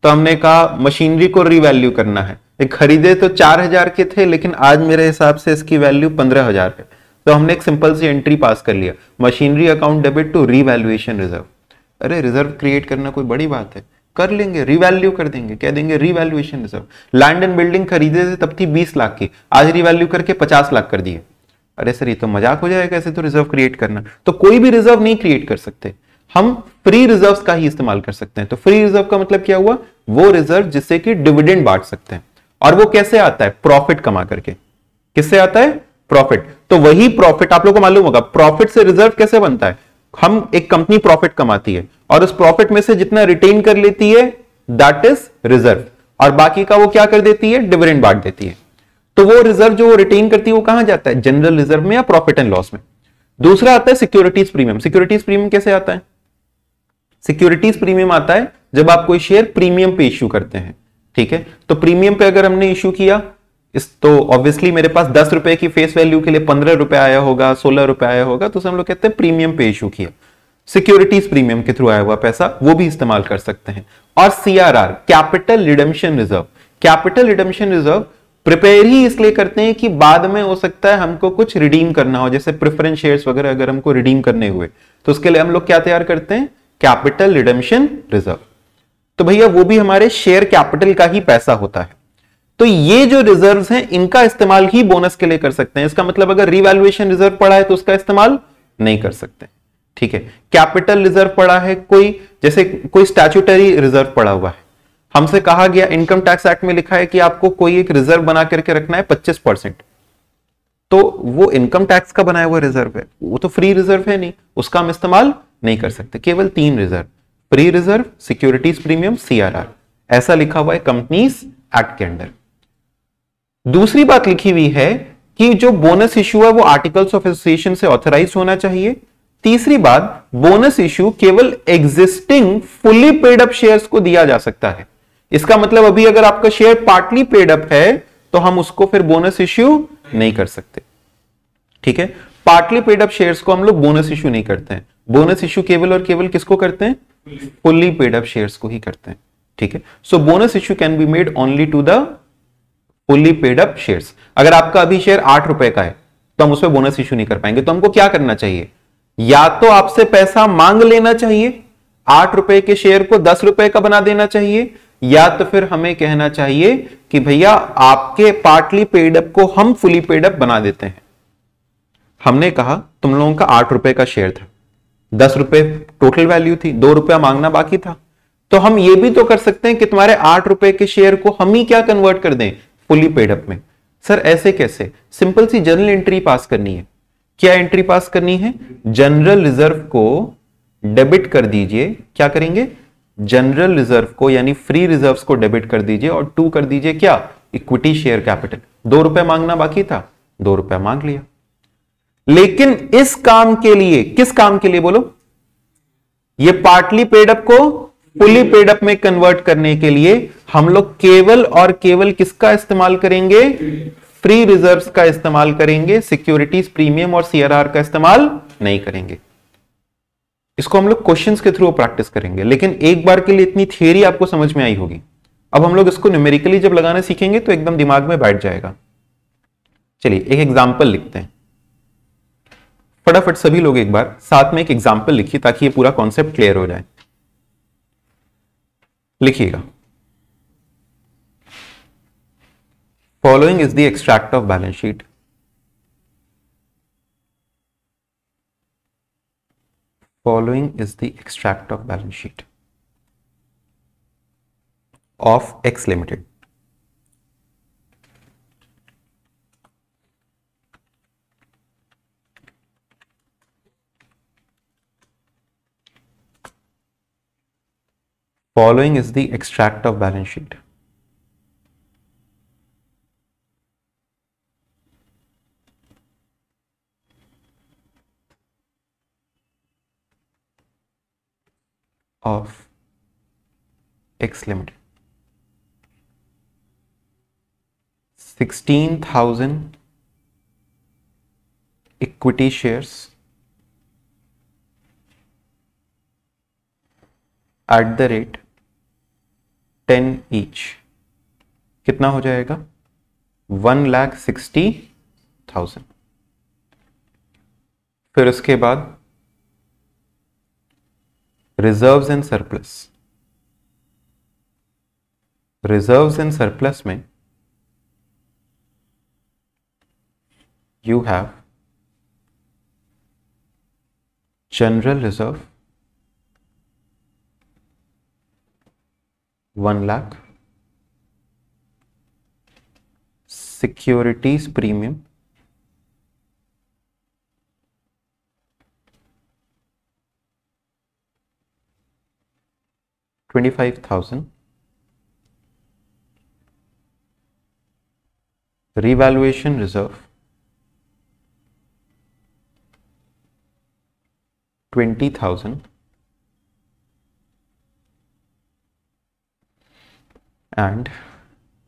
तो हमने कहा मशीनरी को रिवैल्यू करना है। एक खरीदे तो 4000 के थे, लेकिन आज मेरे हिसाब से इसकी वैल्यू 15000 है, तो हमने एक सिंपल सी एंट्री पास कर लिया, machinery account debit to revaluation reserve. अरे रिजर्व क्रिएट करना कोई बड़ी बात है? कर लेंगे, रिवैल्यू कर देंगे, कह देंगे revaluation reserve. Land and building खरीदे थे तब थी 20 लाख की, आज रिवैल्यू करके 50 लाख कर दिए। अरे सर ये तो मजाक हो जाएगा, ऐसे तो रिजर्व क्रिएट करना। तो कोई भी रिजर्व नहीं क्रिएट कर सकते, हम फ्री रिजर्व्स का ही इस्तेमाल कर सकते हैं। तो फ्री रिजर्व का मतलब क्या हुआ, वो रिजर्व जिससे कि डिविडेंड बांट सकते हैं। और वो कैसे आता है, प्रॉफिट कमा करके। किससे आता है, प्रॉफिट। तो वही प्रॉफिट आप लोगों को मालूम होगा, प्रॉफिट से रिजर्व कैसे बनता है, हम एक कंपनी प्रॉफिट कमाती है और उस प्रॉफिट में से जितना रिटेन कर लेती है दैट इज रिजर्व, और बाकी का वो क्या कर देती है, डिविडेंड बांट देती है। तो वो रिजर्व जो वो रिटेन करती है वो कहां जाता है, जनरल रिजर्व में या प्रॉफिट एंड लॉस में। दूसरा आता है सिक्योरिटीज प्रीमियम। सिक्योरिटीज प्रीमियम कैसे आता है, सिक्योरिटीज प्रीमियम आता है जब आप कोई शेयर प्रीमियम पे इश्यू करते हैं, ठीक है। तो प्रीमियम पे अगर हमने इश्यू किया तो ऑब्वियसली मेरे पास 10 रुपए की फेस वैल्यू के लिए 15 रुपए आया होगा, 16 रुपए आया होगा, तो हम लोग कहते हैं प्रीमियम पे इश्यू किया। सिक्योरिटीज प्रीमियम के थ्रू आया हुआ पैसा वो भी इस्तेमाल कर सकते हैं। और CRR, capital redemption reserve. Capital redemption reserve prepare ही इसलिए करते हैं कि बाद में हो सकता है हमको कुछ रिडीम करना हो, जैसे प्रेफरेंस शेयर्स वगैरह अगर हमको रिडीम करने हुए, तो उसके लिए हम लोग क्या तैयार करते हैं, कैपिटल रिडेम्पशन रिजर्व। तो भैया वो भी हमारे शेयर कैपिटल का ही पैसा होता है। तो ये जो रिजर्व्स हैं इनका इस्तेमाल ही बोनस के लिए कर सकते हैं। इसका मतलब अगर रिवैल्यूएशन रिजर्व पड़ा है तो उसका इस्तेमाल नहीं कर सकते, ठीक है। कैपिटल रिजर्व पड़ा है कोई, जैसे कोई स्टैट्यूटरी रिजर्व पड़ा हुआ है, हमसे कहा गया इनकम टैक्स एक्ट में लिखा है कि आपको कोई एक रिजर्व बना करके रखना है 25%, तो वो इनकम टैक्स का बनाया हुआ रिजर्व है, वो तो फ्री रिजर्व है नहीं, उसका हम इस्तेमाल नहीं कर सकते। केवल 3 reserve, free reserve, securities premium, CRR, ऐसा लिखा हुआ है कंपनीज एक्ट के अंदर। दूसरी बात लिखी हुई है कि जो बोनस इश्यू है वो आर्टिकल्स ऑफ एसोसिएशन से ऑथराइज होना चाहिए। तीसरी बात, बोनस इश्यू केवल existing fully paid up shares को दिया जा सकता है। इसका मतलब अभी अगर आपका शेयर पार्टली पेड अप है तो हम उसको फिर बोनस इश्यू नहीं कर सकते, ठीक है। पार्टली पेड अप शेयर्स को हम लोग बोनस इश्यू नहीं करते हैं। बोनस इश्यू केवल और केवल किसको करते हैं, फुली पेड अप शेयर्स को ही करते हैं, ठीक है। So bonus issue can be made only to the fully paid up shares. अगर आपका अभी शेयर 8 रुपए का है तो हम उसमें बोनस इश्यू नहीं कर पाएंगे, तो हमको क्या करना चाहिए, या तो आपसे पैसा मांग लेना चाहिए, 8 रुपए के शेयर को 10 रुपए का बना देना चाहिए, या तो फिर हमें कहना चाहिए कि भैया आपके पार्टली पेड अप को हम फुली पेड अप बना देते हैं। हमने कहा तुम लोगों का 8 रुपए का शेयर था, 10 रुपए टोटल वैल्यू थी, 2 रुपया मांगना बाकी था, तो हम ये भी तो कर सकते हैं कि तुम्हारे 8 रुपए के शेयर को हम ही क्या कन्वर्ट कर दें, फुली पेड अप में। सर ऐसे कैसे, सिंपल सी जनरल एंट्री पास करनी है। क्या एंट्री पास करनी है, जनरल रिजर्व को डेबिट कर दीजिए, क्या करेंगे, जनरल रिजर्व को यानी फ्री रिजर्व्स को डेबिट कर दीजिए और 2 कर दीजिए क्या, इक्विटी शेयर कैपिटल। 2 रुपए मांगना बाकी था, 2 रुपए मांग लिया। लेकिन इस काम के लिए, किस काम के लिए बोलो, ये पार्टली पेड अप को फुली पेड अप में कन्वर्ट करने के लिए हम लोग केवल और केवल किसका इस्तेमाल करेंगे, फ्री रिजर्व्स का इस्तेमाल करेंगे, सिक्योरिटीज प्रीमियम और सीआरआर का इस्तेमाल नहीं करेंगे। इसको हम लोग क्वेश्चंस के थ्रू प्रैक्टिस करेंगे, लेकिन एक बार के लिए इतनी थियरी आपको समझ में आई होगी। अब हम लोग इसको न्यूमेरिकली जब लगाना सीखेंगे तो एकदम दिमाग में बैठ जाएगा। चलिए एक एग्जाम्पल लिखते हैं, फटाफट सभी लोग एक बार साथ में एक एग्जाम्पल लिखिए ताकि ये पूरा कॉन्सेप्ट क्लियर हो जाए। लिखिएगा, following is the extract of balance sheet. Following is the extract of balance sheet of X Limited. Following is the extract of balance sheet of X Limited. 16,000 equity shares at the rate 10 each, कितना हो जाएगा, 1,60,000। फिर उसके बाद reserves and surplus reserves in surplus में you have general reserve 1 lakh, securities premium 25,000, revaluation reserve 20,000 and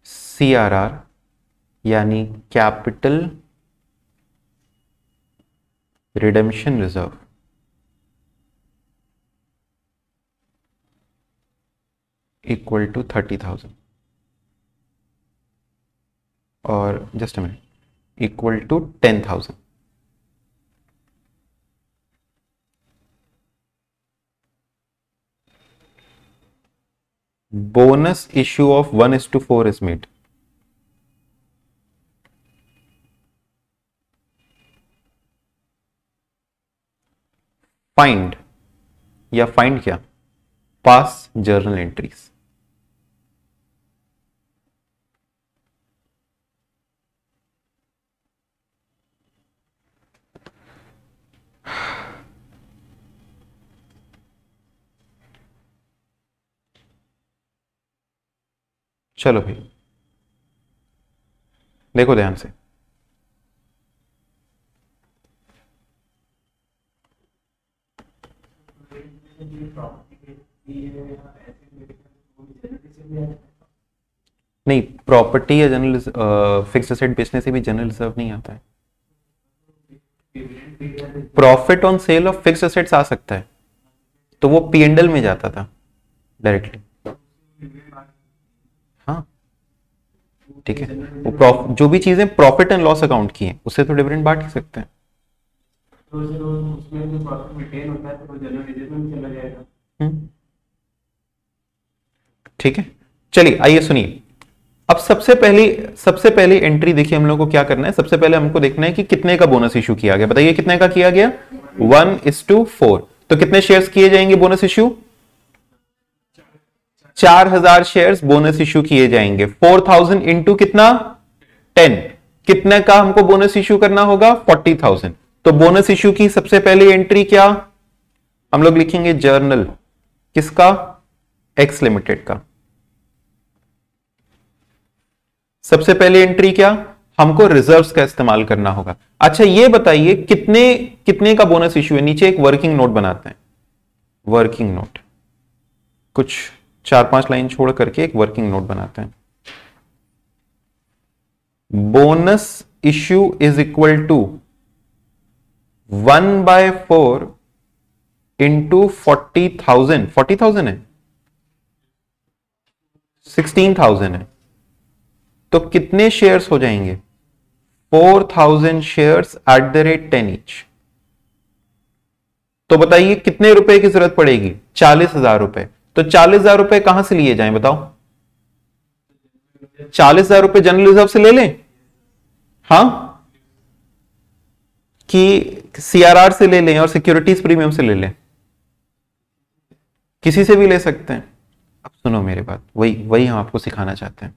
CRR यानी capital redemption reserve equal to 30,000 और just a minute equal to 10,000। bonus issue of 1:4 is made. Find या find क्या? Pass journal entries. चलो भाई देखो ध्यान से, नहीं प्रॉपर्टी या जनरल फिक्स एसेट बेचने से भी जनरल रिजर्व नहीं आता है। Profit on sale of fix assets आ सकता है तो वो P&L में जाता था डायरेक्टली। हाँ ठीक है, वो जो भी चीजें प्रॉफिट एंड लॉस अकाउंट की हैं उससे तो डिविडेंड बांट ही सकते हैं। ठीक है, चलिए आइए सुनिए। अब सबसे पहली एंट्री देखिए, हम लोग को क्या करना है, सबसे पहले हमको देखना है कि कितने का बोनस इशू किया गया। बताइए कितने का किया गया? 1:4। तो कितने शेयर्स किए जाएंगे bonus issue? 4,000 shares bonus issue किए जाएंगे। 4,000 इंटू कितना? 10। कितने का हमको बोनस इशू करना होगा? 40,000। तो बोनस इशू की सबसे पहली एंट्री क्या हम लोग लिखेंगे? जर्नल किसका? एक्स लिमिटेड का। सबसे पहली एंट्री क्या? हमको रिजर्व्स का इस्तेमाल करना होगा। अच्छा ये बताइए कितने का बोनस इशू है? नीचे एक वर्किंग नोट बनाते हैं, वर्किंग नोट, कुछ 4-5 लाइन छोड़ करके एक वर्किंग नोट बनाते हैं। Bonus issue is equal to 1/4 into 40,000। 40,000 है, 16,000 है, तो कितने शेयर्स हो जाएंगे? 4,000 shares at the rate 10 each. तो बताइए कितने रुपए की जरूरत पड़ेगी? 40,000 रुपए। तो 40,000 रुपए कहां से लिए जाएं बताओ? 40,000 रुपए जनरल रिजर्व से ले लें, हां, कि CRR से ले लें और सिक्योरिटीज प्रीमियम से ले लें? किसी से भी ले सकते हैं। अब सुनो मेरी बात, वही हम आपको सिखाना चाहते हैं।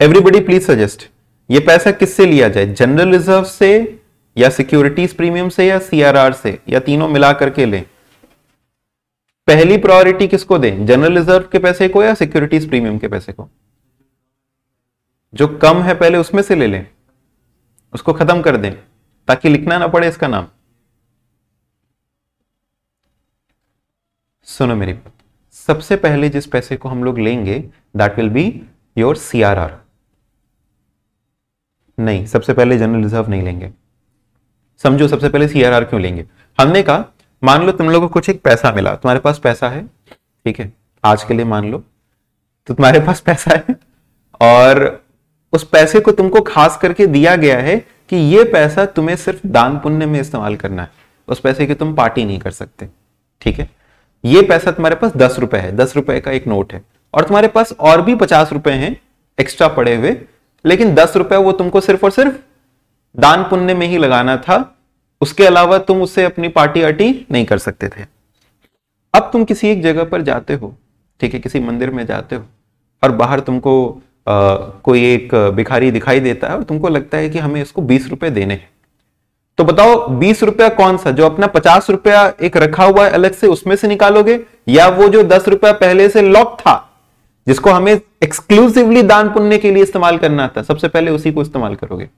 एवरीबडी प्लीज सजेस्ट, ये पैसा किससे लिया जाए? जनरल रिजर्व से या सिक्योरिटीज प्रीमियम से या CRR से, या तीनों मिला करके लें? पहली प्रायोरिटी किसको दें? जनरल रिजर्व के पैसे को या सिक्योरिटीज प्रीमियम के पैसे को? जो कम है पहले उसमें से ले लें, उसको खत्म कर दें ताकि लिखना ना पड़े इसका नाम। सुनो मेरी बात, सबसे पहले जिस पैसे को हम लोग लेंगे that will be your CRR। नहीं, सबसे पहले जनरल रिजर्व नहीं लेंगे। समझो सबसे पहले CRR क्यों लेंगे। हमने कहा मान लो तुम लोगों को कुछ एक पैसा मिला, तुम्हारे पास पैसा है, ठीक है, आज के लिए मान लो तो तुम्हारे पास पैसा है और उस पैसे को तुमको खास करके दिया गया है कि ये पैसा तुम्हें सिर्फ दान पुण्य में इस्तेमाल करना है, उस पैसे की तुम पार्टी नहीं कर सकते। ठीक है, ये पैसा तुम्हारे पास 10 रुपए है, 10 रुपए का एक नोट है और तुम्हारे पास और भी 50 रुपए हैं एक्स्ट्रा पड़े हुए, लेकिन 10 रुपए वो तुमको सिर्फ और सिर्फ दान पुण्य में ही लगाना था, उसके अलावा तुम उससे अपनी पार्टी आर्टी नहीं कर सकते थे। अब तुम किसी एक जगह पर जाते हो, ठीक है, किसी मंदिर में जाते हो और बाहर तुमको कोई एक भिखारी दिखाई देता है और तुमको लगता है कि हमें इसको 20 रुपए देने हैं। तो बताओ 20 रुपया कौन सा, जो अपना 50 रुपया एक रखा हुआ है अलग से उसमें से निकालोगे, या वो जो 10 रुपया पहले से लॉक था जिसको हमें एक्सक्लूसिवली दान पुण्य के लिए इस्तेमाल करना था, सबसे पहले उसी को इस्तेमाल करोगे?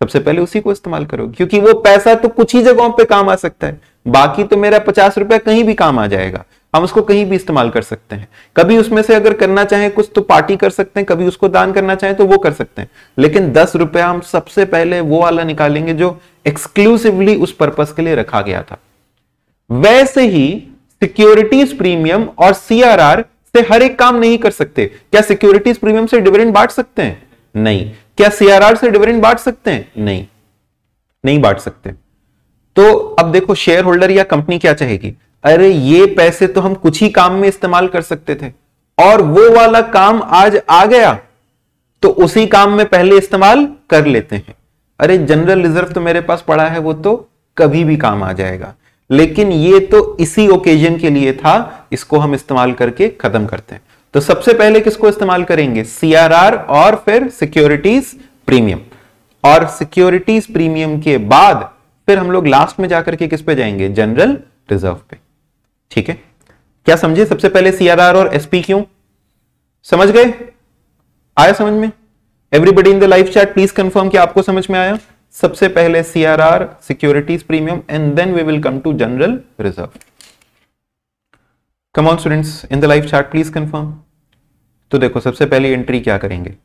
सबसे पहले उसी को इस्तेमाल करोगे, क्योंकि वो पैसा तो कुछ ही जगहों पे काम आ सकता है, बाकी तो मेरा 50 रुपया कहीं भी काम आ जाएगा, हम उसको कहीं भी इस्तेमाल कर सकते हैं। कभी उसमें से अगर करना चाहें कुछ तो पार्टी कर सकते हैं, कभी उसको दान करना चाहें तो वो कर सकते हैं, लेकिन 10 रुपया हम सबसे पहले वो वाला निकालेंगे जो एक्सक्लूसिवली उस पर्पस के लिए रखा गया था। वैसे ही सिक्योरिटीज प्रीमियम और सीआरआर से हर एक काम नहीं कर सकते। क्या सिक्योरिटीज प्रीमियम से डिविडेंड बांट सकते हैं? नहीं। क्या सीआरआर से डिविडेंड बांट सकते हैं? नहीं, नहीं बांट सकते। तो अब देखो शेयर होल्डर या कंपनी क्या चाहेगी, अरे ये पैसे तो हम कुछ ही काम में इस्तेमाल कर सकते थे और वो वाला काम आज आ गया तो उसी काम में पहले इस्तेमाल कर लेते हैं। अरे जनरल रिजर्व तो मेरे पास पड़ा है, वो तो कभी भी काम आ जाएगा, लेकिन ये तो इसी ओकेजन के लिए था, इसको हम इस्तेमाल करके खत्म करते हैं। तो सबसे पहले किसको इस्तेमाल करेंगे? सीआरआर और फिर सिक्योरिटीज प्रीमियम, और सिक्योरिटीज प्रीमियम के बाद फिर हम लोग लास्ट में जाकर के किस पे जाएंगे? जनरल रिजर्व पे। ठीक है, क्या समझे? सबसे पहले सीआरआर और एसपी क्यों? समझ गए? आया समझ में? Everybody in the live chat please confirm कि आपको समझ में आया। सबसे पहले CRR, securities premium, and then we will come to general reserve. Come on students in the live chat please confirm. तो देखो सबसे पहली एंट्री क्या करेंगे?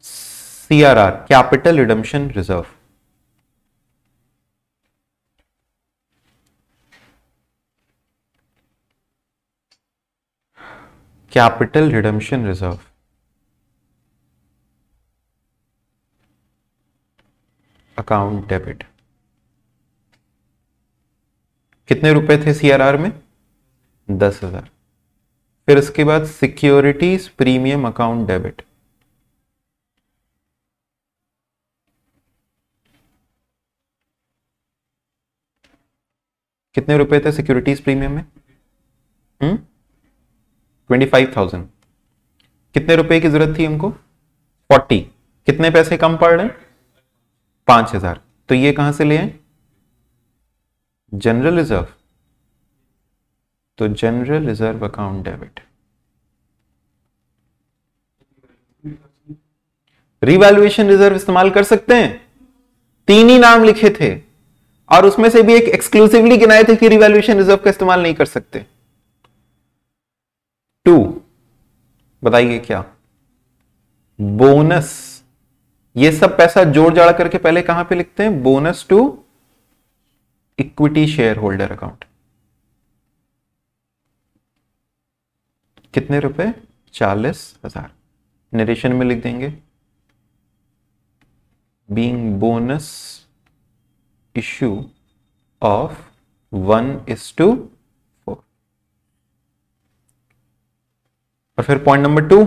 CRR, capital redemption reserve. Capital redemption reserve account debit. कितने रुपए थे सीआरआर में? 10,000। फिर इसके बाद सिक्योरिटीज प्रीमियम अकाउंट डेबिट, कितने रुपए थे सिक्योरिटीज प्रीमियम में? 25,000। कितने रुपए की जरूरत थी हमको? 40। कितने पैसे कम पड़ रहे हैं? 5,000। तो ये कहां से ले आए? General reserve. तो general reserve account debit. Revaluation reserve इस्तेमाल कर सकते हैं? 3 ही नाम लिखे थे और उसमें से भी एक एक्सक्लूसिवली गिनाए थे कि रिवैल्यूएशन रिजर्व का इस्तेमाल नहीं कर सकते। 2, बताइए क्या? बोनस। ये सब पैसा जोड़ जाड़ करके पहले कहां पे लिखते हैं? Bonus to equity share holder account. कितने रुपए? 40,000। नरेशन में लिख देंगे बीइंग बोनस इश्यू ऑफ 1:4। और फिर point number 2,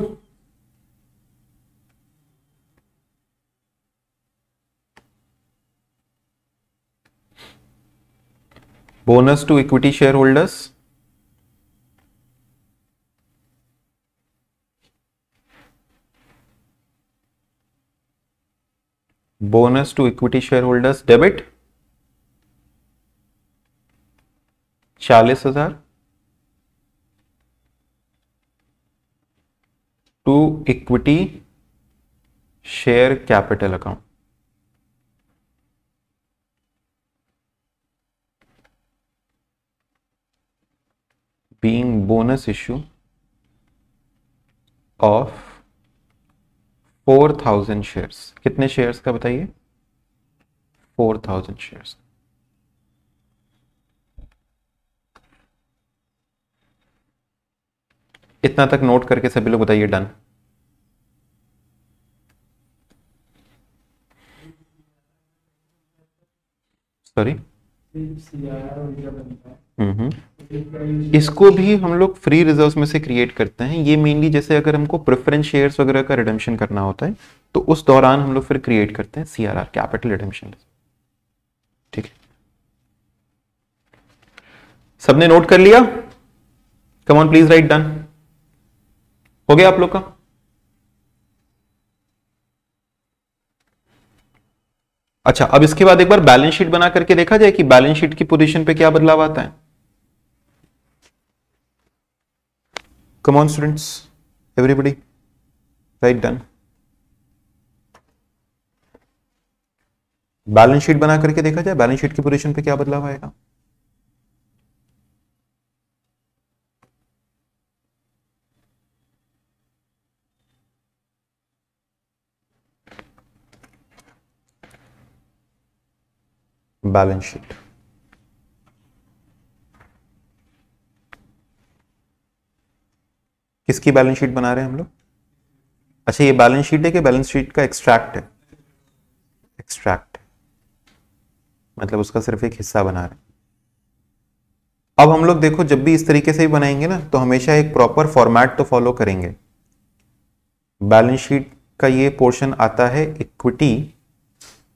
bonus to equity share holders, bonus to equity share holders debit 40,000 to equity share capital account. Being bonus issue of 4,000 shares. कितने shares का बताइए? 4,000 शेयर्स। इतना तक नोट करके सभी लोग बताइए डन। सॉरी, इसको भी हम लोग फ्री रिजर्व्स में से क्रिएट करते हैं। ये मेनली जैसे अगर हमको प्रेफरेंस शेयर्स वगैरह का रिडेम्पशन करना होता है तो उस दौरान हम लोग फिर क्रिएट करते हैं CRR, कैपिटल रिडेम्पशन। ठीक है, सबने नोट कर लिया? Come on please right done. हो गया आप लोग का? अच्छा, अब इसके बाद एक बार बैलेंस शीट बना करके देखा जाए कि बैलेंस शीट की पोजीशन पे क्या बदलाव आता है। कम on students, everybody right done. Balance sheet बना करके देखा जाए बैलेंस शीट की पोजीशन पे क्या बदलाव आएगा। बैलेंस शीट किसकी बैलेंस शीट बना रहे हैं हम लोग? अच्छा, ये बैलेंस शीट है कि बैलेंस शीट का एक्सट्रैक्ट है? एक्सट्रैक्ट, मतलब उसका सिर्फ एक हिस्सा बना रहे हैं। अब हम लोग देखो, जब भी इस तरीके से ही बनाएंगे ना तो हमेशा एक प्रॉपर फॉर्मेट तो फॉलो करेंगे। बैलेंस शीट का ये पोर्शन आता है इक्विटी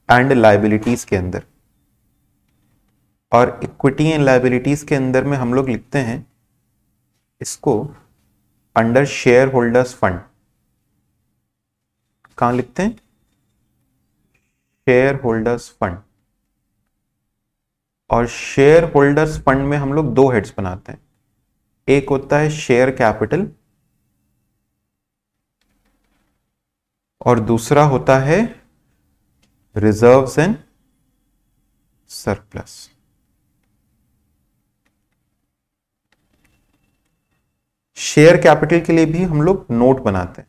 एंड लायबिलिटीज के अंदर, और इक्विटी एंड लायबिलिटीज के अंदर में हम लोग लिखते हैं इसको अंडर शेयर होल्डर्स फंड। कहां लिखते हैं? Share holders fund. और शेयर होल्डर्स फंड में हम लोग दो हेड्स बनाते हैं, एक होता है शेयर कैपिटल और दूसरा होता है reserves and surplus. Share capital के लिए भी हम लोग नोट बनाते हैं,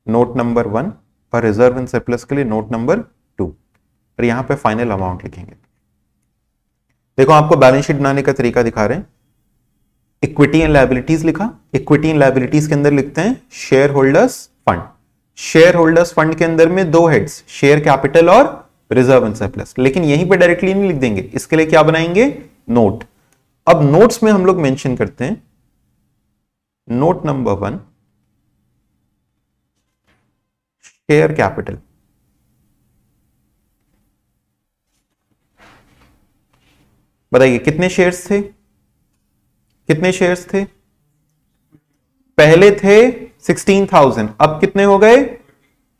नोट नंबर 1, और रिजर्व एंड सरप्लस के लिए नोट नंबर 2, और यहां पे फाइनल अमाउंट लिखेंगे। देखो, आपको बैलेंस शीट बनाने का तरीका दिखा रहे हैं। इक्विटी एंड लायबिलिटीज लिखा, इक्विटी एंड लायबिलिटीज के अंदर लिखते हैं share holders fund. Share holders fund के अंदर में दो हेड्स, शेयर कैपिटल और रिजर्व एंड सरप्लस, लेकिन यहीं पे डायरेक्टली नहीं लिख देंगे, इसके लिए क्या बनाएंगे? नोट। अब नोट्स में हम लोग मेंशन करते हैं नोट नंबर 1 शेयर कैपिटल। बताइए कितने शेयर्स थे? कितने शेयर्स थे? पहले थे 16,000, अब कितने हो गए?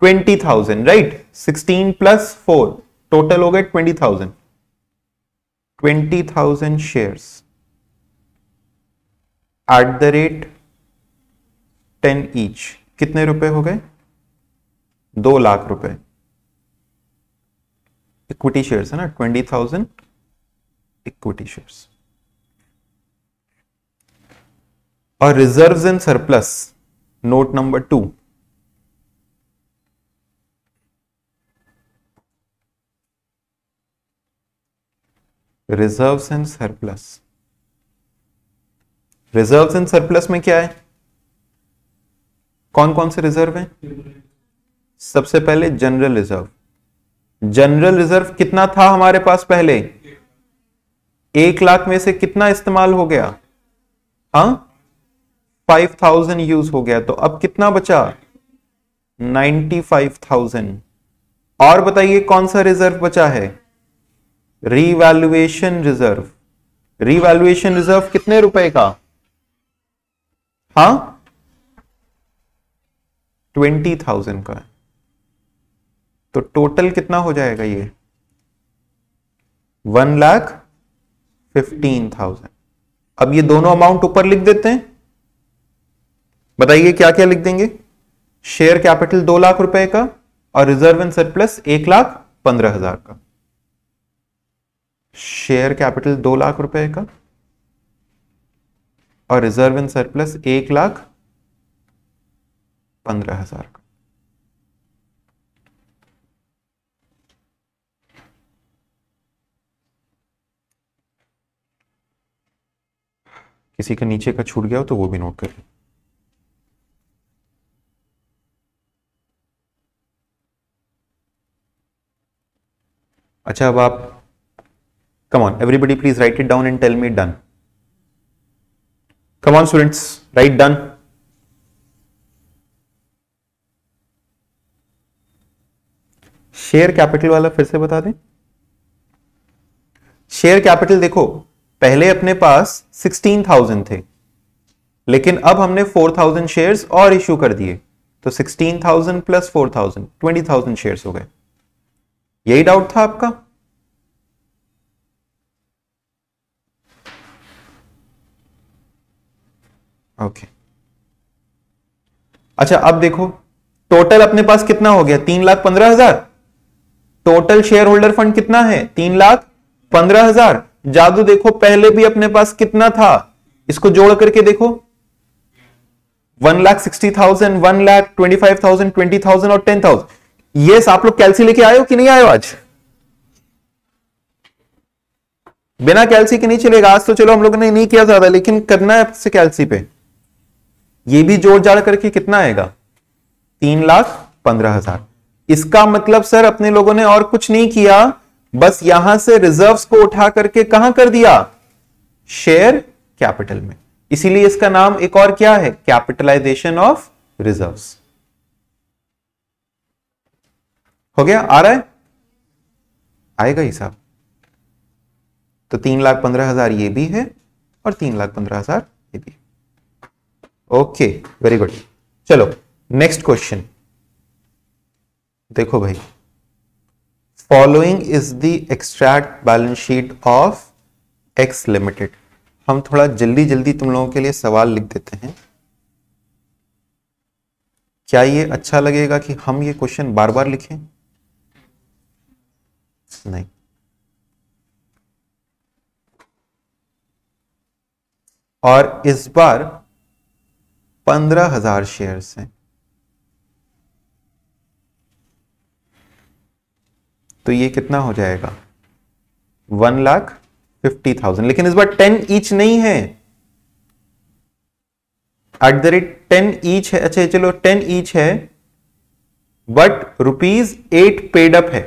20,000, राइट। 16 प्लस 4 टोटल हो गए 20,000। 20,000 shares at the rate 10 each, कितने रुपए हो गए? 2 लाख रुपए। इक्विटी शेयर्स है ना, 20,000 इक्विटी शेयर्स। और reserves and surplus note number 2, reserves and surplus. Reserves and surplus में क्या है? कौन कौन से रिजर्व हैं? सबसे पहले जनरल रिजर्व। जनरल रिजर्व कितना था हमारे पास पहले? 1 लाख में से कितना इस्तेमाल हो गया? हाँ, 5,000 यूज हो गया, तो अब कितना बचा? 95,000। और बताइए कौन सा रिजर्व बचा है? Revaluation reserve. रीवैल्यूएशन रिजर्व कितने रुपए का? हाँ, 20,000 का है। तो टोटल कितना हो जाएगा ये? 1,15,000। अब ये दोनों अमाउंट ऊपर लिख देते हैं। बताइए क्या क्या लिख देंगे? शेयर कैपिटल 2 लाख रुपए का और रिजर्व एंड सरप्लस 1,15,000 का। शेयर कैपिटल 2 लाख रुपए का और रिजर्व एंड सरप्लस 1,15,000 का। किसी का नीचे का छूट गया हो तो वो भी नोट करें। अच्छा, अब आप come on everybody please write it down and tell me done. Come on students, write done. Share capital वाला फिर से बता दें. शेयर कैपिटल देखो, पहले अपने पास 16,000 थे, लेकिन अब हमने 4,000 शेयर्स और इश्यू कर दिए, तो 16,000 प्लस 4,000 20,000 शेयर्स हो गए. यही डाउट था आपका? ओके. अच्छा, अब देखो टोटल अपने पास कितना हो गया, 3,15,000. टोटल शेयर होल्डर फंड कितना है, 3,15,000. जादू देखो पहले भी अपने पास कितना था, इसको जोड़ करके देखो, 1,60,000, 1,25,000, 20,000 और 10,000. ये आप लोग कैलसी लेके आए हो कि नहीं आए हो आज? बिना कैलसी के नहीं चलेगा. आज तो चलो हम लोगों ने नहीं किया ज्यादा, लेकिन करना है आपसे कैलसी पे. ये भी जोड़ जाड़ करके कितना आएगा, 3,15,000. इसका मतलब सर अपने लोगों ने और कुछ नहीं किया, बस यहां से रिजर्व्स को उठा करके कहां कर दिया, शेयर कैपिटल में. इसीलिए इसका नाम एक और क्या है, कैपिटलाइजेशन ऑफ रिजर्व्स. हो गया? आ रहा है? आएगा ही साहब. तो 3,15,000 ये भी है और 3,15,000 ये भी. Okay, very good. चलो नेक्स्ट क्वेश्चन देखो भाई. Following is the extract balance sheet of x limited. हम थोड़ा जल्दी जल्दी तुम लोगों के लिए सवाल लिख देते हैं. क्या ये अच्छा लगेगा कि हम ये क्वेश्चन बार बार लिखें? नहीं. और इस बार 15,000 शेयर्स हैं, तो ये कितना हो जाएगा, 1,50,000. लेकिन इस बार 10 ईच नहीं है, @10 ईच है. अच्छा चलो 10 ईच है, बट ₹8 पेड अप है.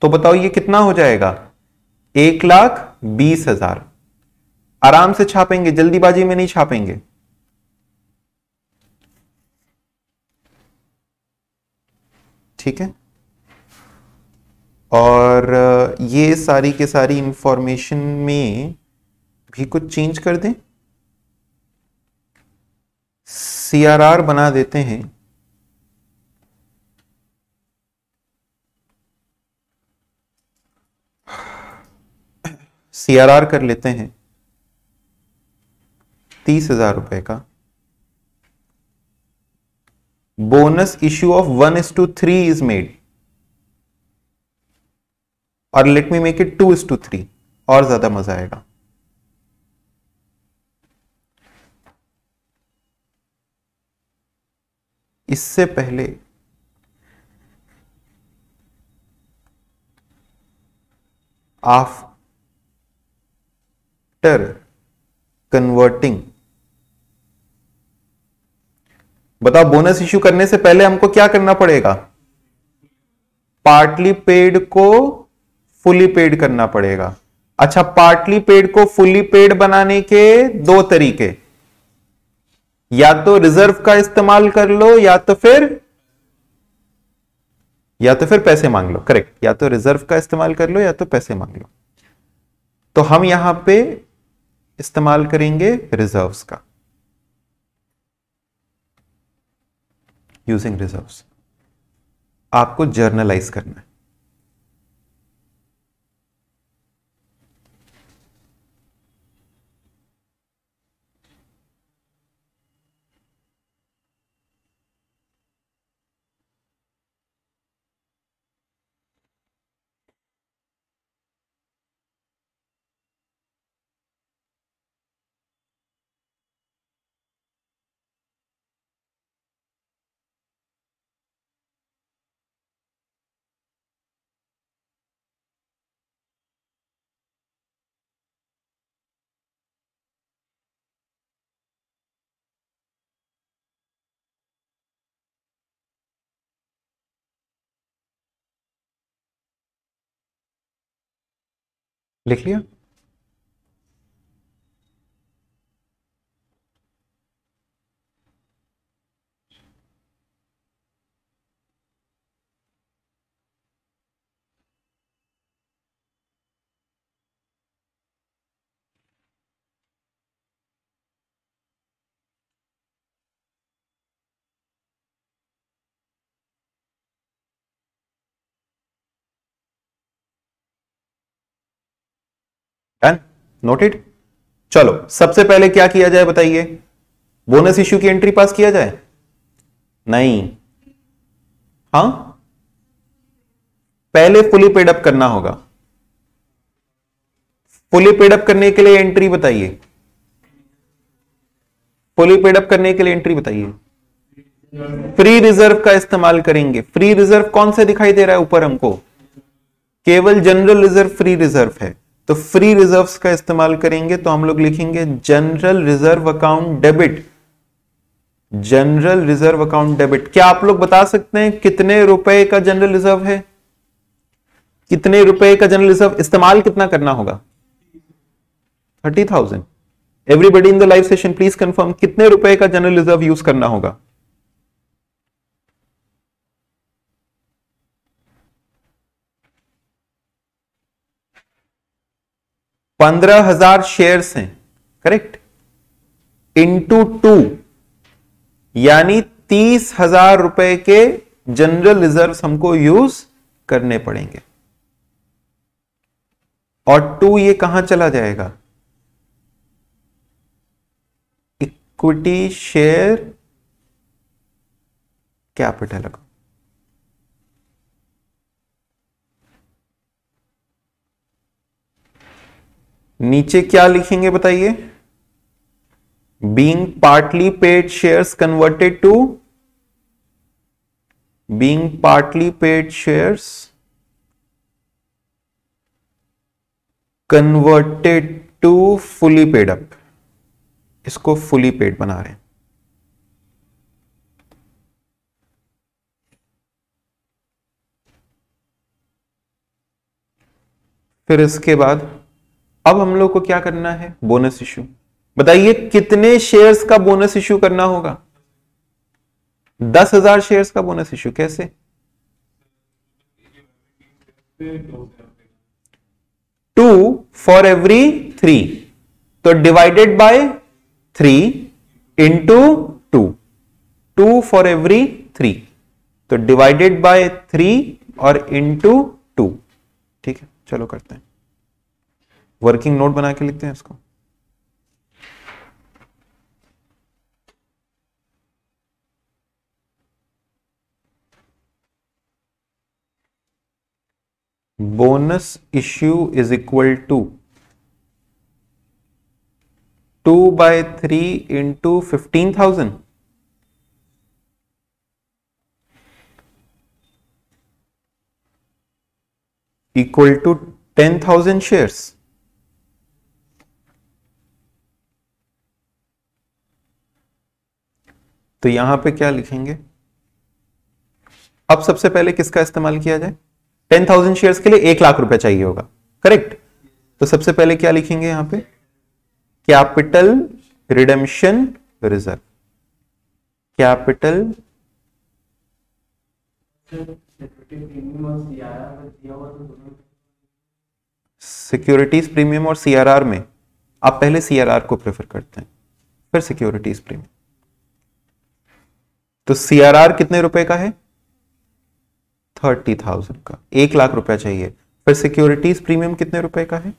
तो बताओ ये कितना हो जाएगा, 1,20,000. आराम से छापेंगे, जल्दीबाजी में नहीं छापेंगे. ठीक है. और ये सारी के सारी इंफॉर्मेशन में भी कुछ चेंज कर दें, CRR बना देते हैं. CRR कर लेते हैं 30,000 रुपए का. Bonus issue of 1:3 is made, और लेट मी मेक इट 2:3, और ज्यादा मजा आएगा. इससे पहले आफ्टर कन्वर्टिंग, बताओ बोनस इश्यू करने से पहले हमको क्या करना पड़ेगा, पार्टली पेड को फुली पेड करना पड़ेगा. अच्छा, पार्टली पेड को फुली पेड बनाने के दो तरीके, या तो रिजर्व का इस्तेमाल कर लो या तो फिर पैसे मांग लो. करेक्ट, या तो रिजर्व का इस्तेमाल कर लो या तो पैसे मांग लो. तो हम यहां पे इस्तेमाल करेंगे रिजर्व्स का, यूजिंग रिजर्व्स. आपको जर्नलाइज करना है. लिख लिया? Done, noted. चलो सबसे पहले क्या किया जाए बताइए? बोनस इश्यू की एंट्री पास किया जाए? नहीं, हाँ, पहले फुली पेड अप करना होगा। फुली पेड अप करने के लिए एंट्री बताइए। फुली पेड अप करने के लिए एंट्री बताइए। फ्री रिजर्व का इस्तेमाल करेंगे। फ्री रिजर्व कौन सा दिखाई दे रहा है ऊपर हमको? केवल जनरल रिजर्व फ्री रिजर्व है, तो फ्री रिजर्व्स का इस्तेमाल करेंगे। तो हम लोग लिखेंगे general reserve account debit. General reserve account debit. क्या आप लोग बता सकते हैं कितने रुपए का जनरल रिजर्व है? कितने रुपए का जनरल रिजर्व? इस्तेमाल कितना करना होगा? 30,000। Everybody in the live session please confirm, कितने रुपए का जनरल रिजर्व यूज करना होगा? 15,000 शेयर्स हैं, करेक्ट, इंटू 2, यानी 30,000 रुपए के जनरल रिजर्व हमको यूज करने पड़ेंगे। और 2 ये कहां चला जाएगा? Equity share capital account. नीचे क्या लिखेंगे बताइए? Being partly paid shares converted to, being partly paid shares converted to fully paid up. इसको फुली पेड बना रहे हैं। फिर इसके बाद अब हम लोग को क्या करना है? Bonus issue. बताइए कितने शेयर्स का बोनस इश्यू करना होगा? 10,000 शेयर्स का बोनस इश्यू। कैसे? 2 फॉर एवरी 3, तो divided by 3 into 2। 2 for every 3, तो डिवाइडेड बाय 3 और इंटू 2। ठीक है, चलो करते हैं। वर्किंग नोट बना के लिखते हैं इसको। Bonus issue is equal to 2/3 into 15,000 equal to 10,000 shares. तो यहां पे क्या लिखेंगे? अब सबसे पहले किसका इस्तेमाल किया जाए? 10,000 शेयर्स के लिए 1 लाख रुपए चाहिए होगा, करेक्ट। तो सबसे पहले क्या लिखेंगे यहां पे? Capital redemption reserve. Capital securities premium और सीआरआर में आप पहले सीआरआर को प्रेफर करते हैं, फिर सिक्योरिटीज प्रीमियम। तो सीआरआर कितने रुपए का है? 30,000 का। 1 लाख रुपया चाहिए। फिर सिक्योरिटीज प्रीमियम कितने रुपए का है?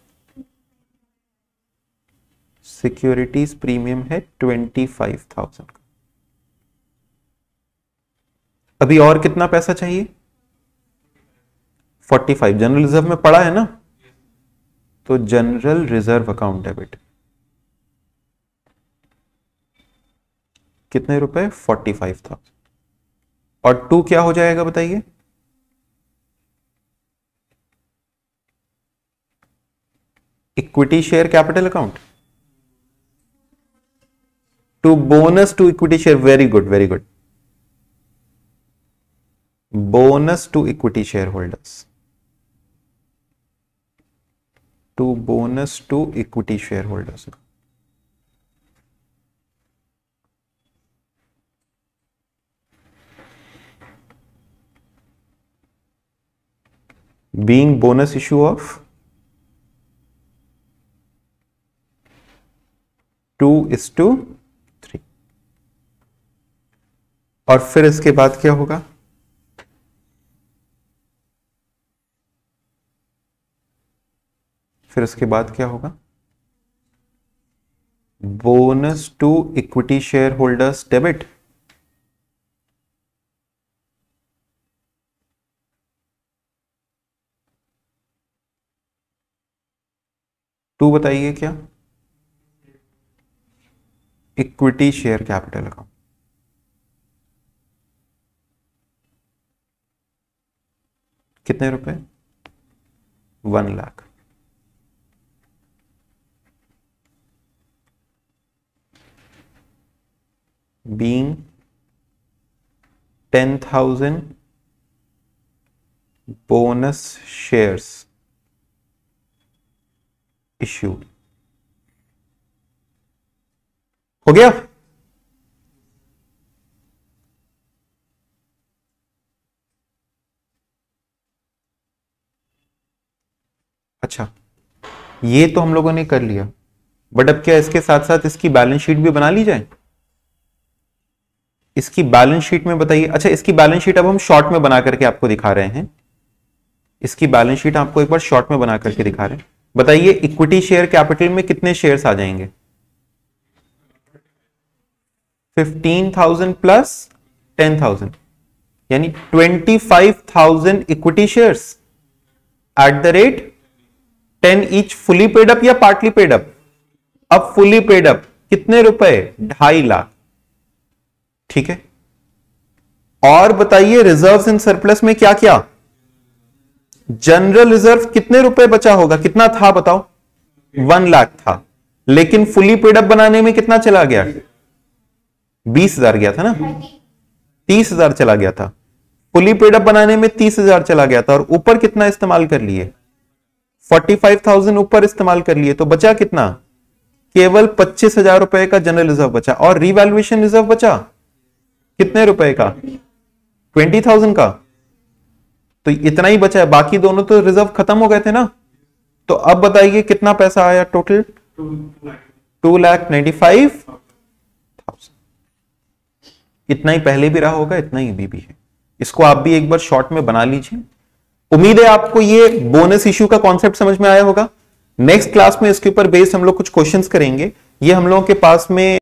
सिक्योरिटीज प्रीमियम है 25,000 का। अभी और कितना पैसा चाहिए? 45। जनरल रिजर्व में पड़ा है ना, तो जनरल रिजर्व अकाउंट डेबिट कितने रुपए? 45,000। और 2 क्या हो जाएगा बताइए? Equity share capital account to bonus to equity share. Very good, very good. Bonus to equity share holders to bonus to equity share holders. being bonus issue of 2:3। और फिर इसके बाद क्या होगा? फिर इसके बाद क्या होगा? Bonus to equity share holders debit. To बताइए क्या? Equity share capital account. कितने रुपए? 1 लाख। बीइंग 10,000 बोनस शेयर्स इश्यू। हो गया? अच्छा, ये तो हम लोगों ने कर लिया, बट अब क्या इसके साथ साथ इसकी बैलेंस शीट भी बना ली जाए? इसकी बैलेंस शीट में बताइए। अच्छा, इसकी बैलेंस शीट अब हम शॉर्ट में बना करके आपको दिखा रहे हैं। इसकी बैलेंस शीट आपको एक बार शॉर्ट में बना करके दिखा रहे हैं। बताइए इक्विटी शेयर कैपिटल में कितने शेयर्स आ जाएंगे? 15,000 प्लस 10,000 यानी 25,000 equity shares at the rate 10 each. Fully paid up या पार्टली पेड अप? अब फुली पेड अप कितने रुपए? 2.5 लाख। ठीक है, और बताइए रिजर्व्स इन सरप्लस में क्या क्या? जनरल रिजर्व कितने रुपए बचा होगा? कितना था बताओ? 1 लाख था, लेकिन फुली पेड अप बनाने में कितना चला गया? 20,000 गया था ना, 30,000 चला गया था। फुली पेड अप बनाने में 30,000 चला गया था, और ऊपर कितना इस्तेमाल कर लिए? 45,000 ऊपर इस्तेमाल कर लिए, तो बचा कितना? केवल 25,000 रुपए का जनरल रिजर्व बचा। और रिवैल्यूएशन रिजर्व बचा कितने रुपए का? 20,000 का। तो इतना ही बचा है, बाकी दोनों तो रिजर्व खत्म हो गए थे ना। तो अब बताइए कितना पैसा आया टोटल? 2,95,000। इतना ही पहले भी रहा होगा, इतना ही अभी भी है। इसको आप भी एक बार शॉर्ट में बना लीजिए। उम्मीद है आपको ये बोनस इश्यू का कॉन्सेप्ट समझ में आया होगा। नेक्स्ट क्लास में इसके ऊपर बेस्ड हम लोग कुछ क्वेश्चंस करेंगे। ये हम लोगों के पास में